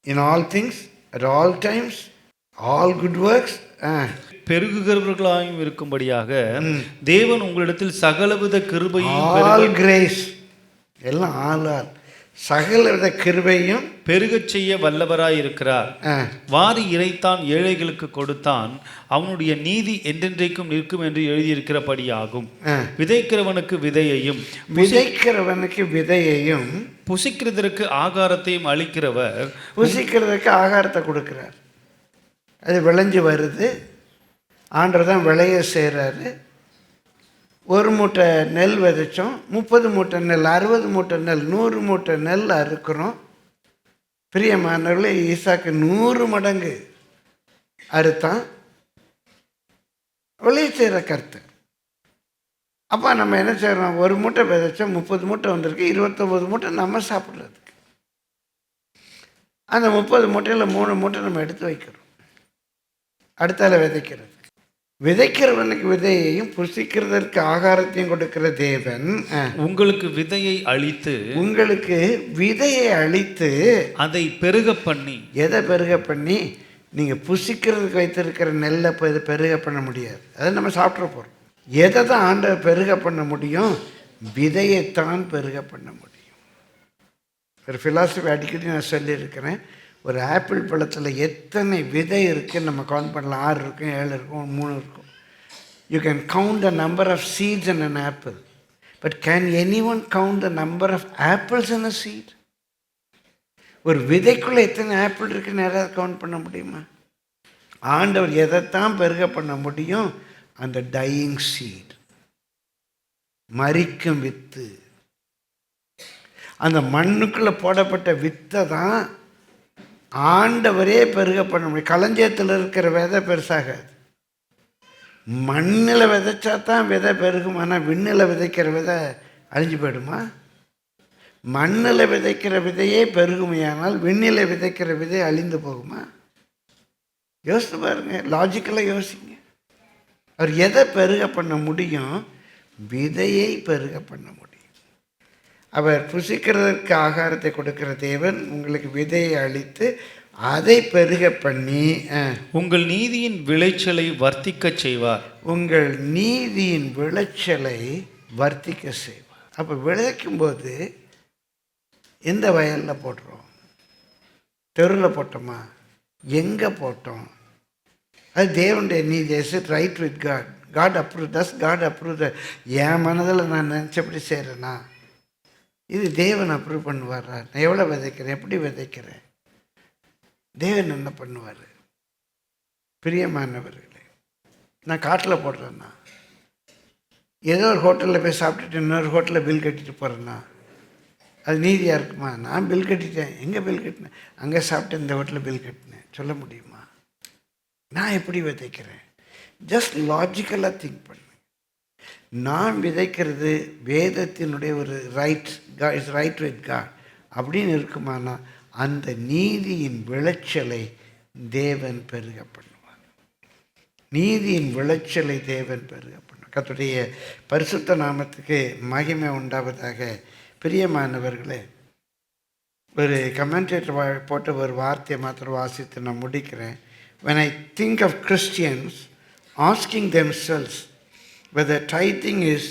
Speaker 2: In all things, at all times, all good works,
Speaker 3: பெருகுகிறவர்களாயும் இருக்கும்படியாக தேவன் உங்களிடத்தில் சகலவித கிருபையும்,
Speaker 2: ஆல் கிரேஸ், எல்லாம் ஆல் சகலவித கிருபையும்
Speaker 3: பெருகச் செய்ய வல்லவராயிருக்கிறார்.
Speaker 2: ஆ,
Speaker 3: வாரி இறைத்தான் ஏழைகளுக்கு கொடுத்தான், அவனுடைய நீதி என்றென்றைக்கும் நிற்கும் என்று எழுதியிருக்கிறபடியாகும்.
Speaker 2: ஆ.
Speaker 3: விதைக்கிறவனுக்கு விதையையும்
Speaker 2: விதைக்கிறவனுக்கு விதையையும்
Speaker 3: புசிக்கிறதற்கு ஆகாரத்தையும் அளிக்கிறவர்.
Speaker 2: புசிக்கிறதுக்கு ஆகாரத்தை கொடுக்குறார். அது விளைஞ்சு வருது, ஆண்டவர் தான் விளைய செய்கிறாரு. ஒரு மூட்டை நெல் விதைச்சோம், 30 மூட்டை நெல், 60 மூட்டை நெல், 100 மூட்டை நெல் அறுக்கிறோம். பிரியமானவர்களே, ஈசாக்கு 100 மடங்கு அறுத்தான். விளைய செய்கிற கருத்து. அப்போ நம்ம என்ன செய்கிறோம்? ஒரு மூட்டை விதைச்சோம், 30 மூட்டை வந்திருக்கு, 29 மூட்டை நம்ம சாப்பிட்றதுக்கு. அந்த 30 மூட்டையில் 3 மூட்டை நம்ம எடுத்து வைக்கிறோம், அடுத்தால விதைக்கிறது. விதைக்கிறவனுக்கு விதையையும் புசிக்கிறதற்கு ஆகாரத்தையும் கொடுக்கிற தேவன்
Speaker 3: உங்களுக்கு விதையை அளித்து,
Speaker 2: உங்களுக்கு விதையை அளித்து
Speaker 3: அதை பெருக பண்ணி.
Speaker 2: எதை பெருக பண்ணி? நீங்கள் புசிக்கிறதுக்கு வைத்திருக்கிற நெல்லை இப்போ இதை பெருக பண்ண முடியாது, அதை நம்ம சாப்பிட்ற போகிறோம். எதை தான் ஆண்டவர் பெருக பண்ண முடியும்? விதையைத்தான் பெருக பண்ண முடியும். ஒரு ஃபிலாசபி அடிக்கடி நான் சொல்லியிருக்கிறேன். ஒரு ஆப்பிள் பழத்தில் எத்தனை விதை இருக்குன்னு நம்ம கவுண்ட் பண்ணலாம். 6 இருக்கும், 7 இருக்கும், 3 இருக்கும். You can count the number of seeds in an apple, but can anyone count the number of apples in a seed? ஒரு விதைக்குள்ளே எத்தனை ஆப்பிள் இருக்குன்னு யாராவது கவுண்ட் பண்ண முடியுமா? ஆண்டவர் எதைத்தான் பெருக பண்ண முடியும்? அந்த டையிங் சீட், மரிக்கும் வித்து. அந்த மண்ணுக்குள்ளே போடப்பட்ட வித்தை தான் ஆண்டவரே பெருக பண்ண முடியும். களஞ்சியத்தில் இருக்கிற விதை பெருசாகாது. மண்ணில் விதைச்சா தான் விதை பெருகும். ஆனால் விண்ணில் விதைக்கிற விதை அழிஞ்சு போயிடுமா? மண்ணில் விதைக்கிற விதையே பெருகுமையானால் விண்ணில் விதைக்கிற விதை அழிந்து போகுமா? யோசித்து பாருங்க, லாஜிக்கலாக யோசிங்க. அவர் எதை பெருக பண்ண முடியும்? விதையை பெருக பண்ண முடியும். அவர் புசிக்கிறதற்கு ஆகாரத்தை கொடுக்கிற தேவன் உங்களுக்கு விதையை அளித்து அதை பெருக பண்ணி
Speaker 3: உங்கள் நீதியின் விளைச்சலை வர்த்திக்க செய்வார்.
Speaker 2: உங்கள் நீதியின் விளைச்சலை வர்த்திக்க செய்வார். அப்போ விளைக்கும்போது எந்த வயலில் போடுறோம்? தெருவில் போட்டோமா? எங்கே போட்டோம்? அது தேவனுடைய நீதி. Is it right with God? God approve, does God approve? என் மனதில் நான் நினச்சபடி செய்கிறேன்னா இது தேவன் அப்ரூவ் பண்ணுவார்? நான் எவ்வளோ விதைக்கிறேன், எப்படி விதைக்கிறேன், தேவன் என்ன பண்ணுவார்? பிரியமானவர்களே, நான் காட்டில் போடுறேன்னா, ஏதோ ஒரு ஹோட்டலில் போய் சாப்பிட்டுட்டு இன்னொரு ஹோட்டலில் பில் கட்டிட்டு போகிறேன்னா அது நீதியாக இருக்குமா? நான் பில் கட்டிட்டேன். எங்கே பில் கட்டினேன்? அங்கே சாப்பிட்டு இந்த ஹோட்டலில் பில் கட்டினேன் சொல்ல முடியுமா? நான் எப்படி விதைக்கிறேன்? ஜஸ்ட் லாஜிக்கலாக திங்க் பண்ணு. நான் விதைக்கிறது வேதத்தினுடைய ஒரு right, is right with God அப்படின்னு இருக்குமானா அந்த நீதியின் விளைச்சலை தேவன் பெருக பண்ணுவார். நீதியின் விளைச்சலை தேவன் பெருக பண்ணுவார். கர்த்தருடைய பரிசுத்த நாமத்துக்கு மகிமை உண்டாவதாக. பிரியமானவர்களே, ஒரு கமெண்டேட்டர் போட்ட ஒரு வார்த்தையை மாத்திரம் வாசித்து நான் முடிக்கிறேன். When I think of Christians asking themselves whether tithing is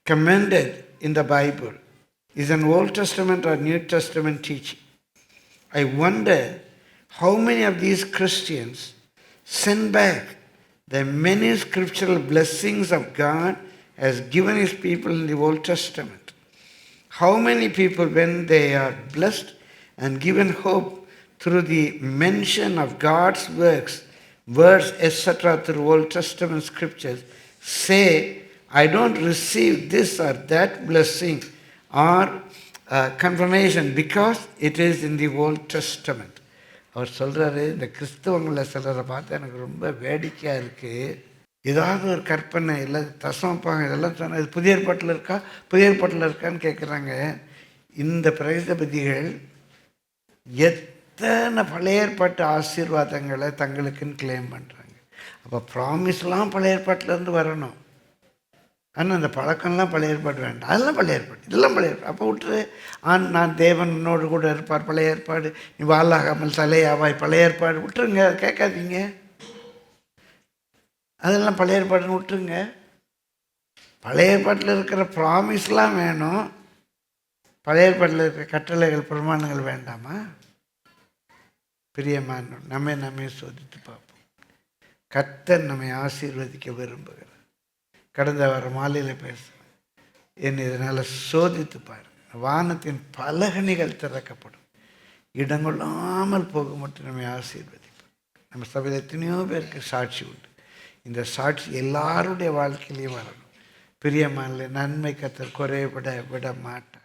Speaker 2: commended in the Bible, is an Old Testament or New Testament teaching, I wonder how many of these Christians send back the many scriptural blessings of God has given His people in the Old Testament. How many people, when they are blessed and given hope through the mention of God's words, etc., through Old Testament scriptures, say, I don't receive this or that blessing or confirmation because it is in the Old Testament. அவர் சொல்கிறாரு, இந்த கிறிஸ்தவங்களை சிலரை பார்த்து எனக்கு ரொம்ப வேடிக்கையாக இருக்குது. ஏதாவது ஒரு கற்பனை இல்லை தசமப்பாங்க இதெல்லாம் சொன்னால் இது புதிய ஏற்பாட்டில் இருக்கா, புதிய ஏற்பாட்டில் இருக்கான்னு கேட்குறாங்க. இந்த பிரகதிபதிகள் எத்தனை பழைய ஏற்பாட்டு ஆசீர்வாதங்களை தங்களுக்குன்னு கிளைம் பண்ணுறாங்க. அப்போ ப்ராமிஸ்லாம் பழைய ஏற்பாட்டிலேருந்து வரணும். ஆனால் அந்த பழக்கம்லாம் பழைய ஏற்பாடு வேண்டாம், அதெல்லாம் பழைய ஏற்பாடு, இதெல்லாம் பழைய ஏற்பாடு. அப்போ விட்டுரு. நான் தேவனோடு கூட இருப்பார், பழைய ஏற்பாடு, நீ வாளாகாமல் தலையாவாய், பழைய ஏற்பாடு விட்டுருங்க, கேட்காதீங்க. அதெல்லாம் பழைய ஏற்பாடுன்னு விட்டுருங்க. பழைய ஏற்பாட்டில் இருக்கிற ப்ராமிஸ்லாம் வேணும். பழைய ஏற்பாட்டில் இருக்கிற கட்டளைகள் பிரமாணங்கள் வேண்டாமா? பிரியமான நம்மை சோதித்து பார்ப்போம். கர்த்தர் நம்மை ஆசீர்வதிக்க விரும்புகிறார். கடந்த வாரம் மாலையில் பேசுகிறேன். என்னை இதனால் சோதித்து பாருங்கள். வானத்தின் பலகணிகள் திறக்கப்படும். இடங்கொள்ளாமல் போக மட்டும் நம்மை ஆசீர்வதிப்பார். நம்ம சபையில் எத்தனையோ பேருக்கு சாட்சி உண்டு. இந்த சாட்சி எல்லாருடைய வாழ்க்கையிலையும் வரணும். பிரியமான நன்மை கர்த்தர் குறைபட விட மாட்டார்.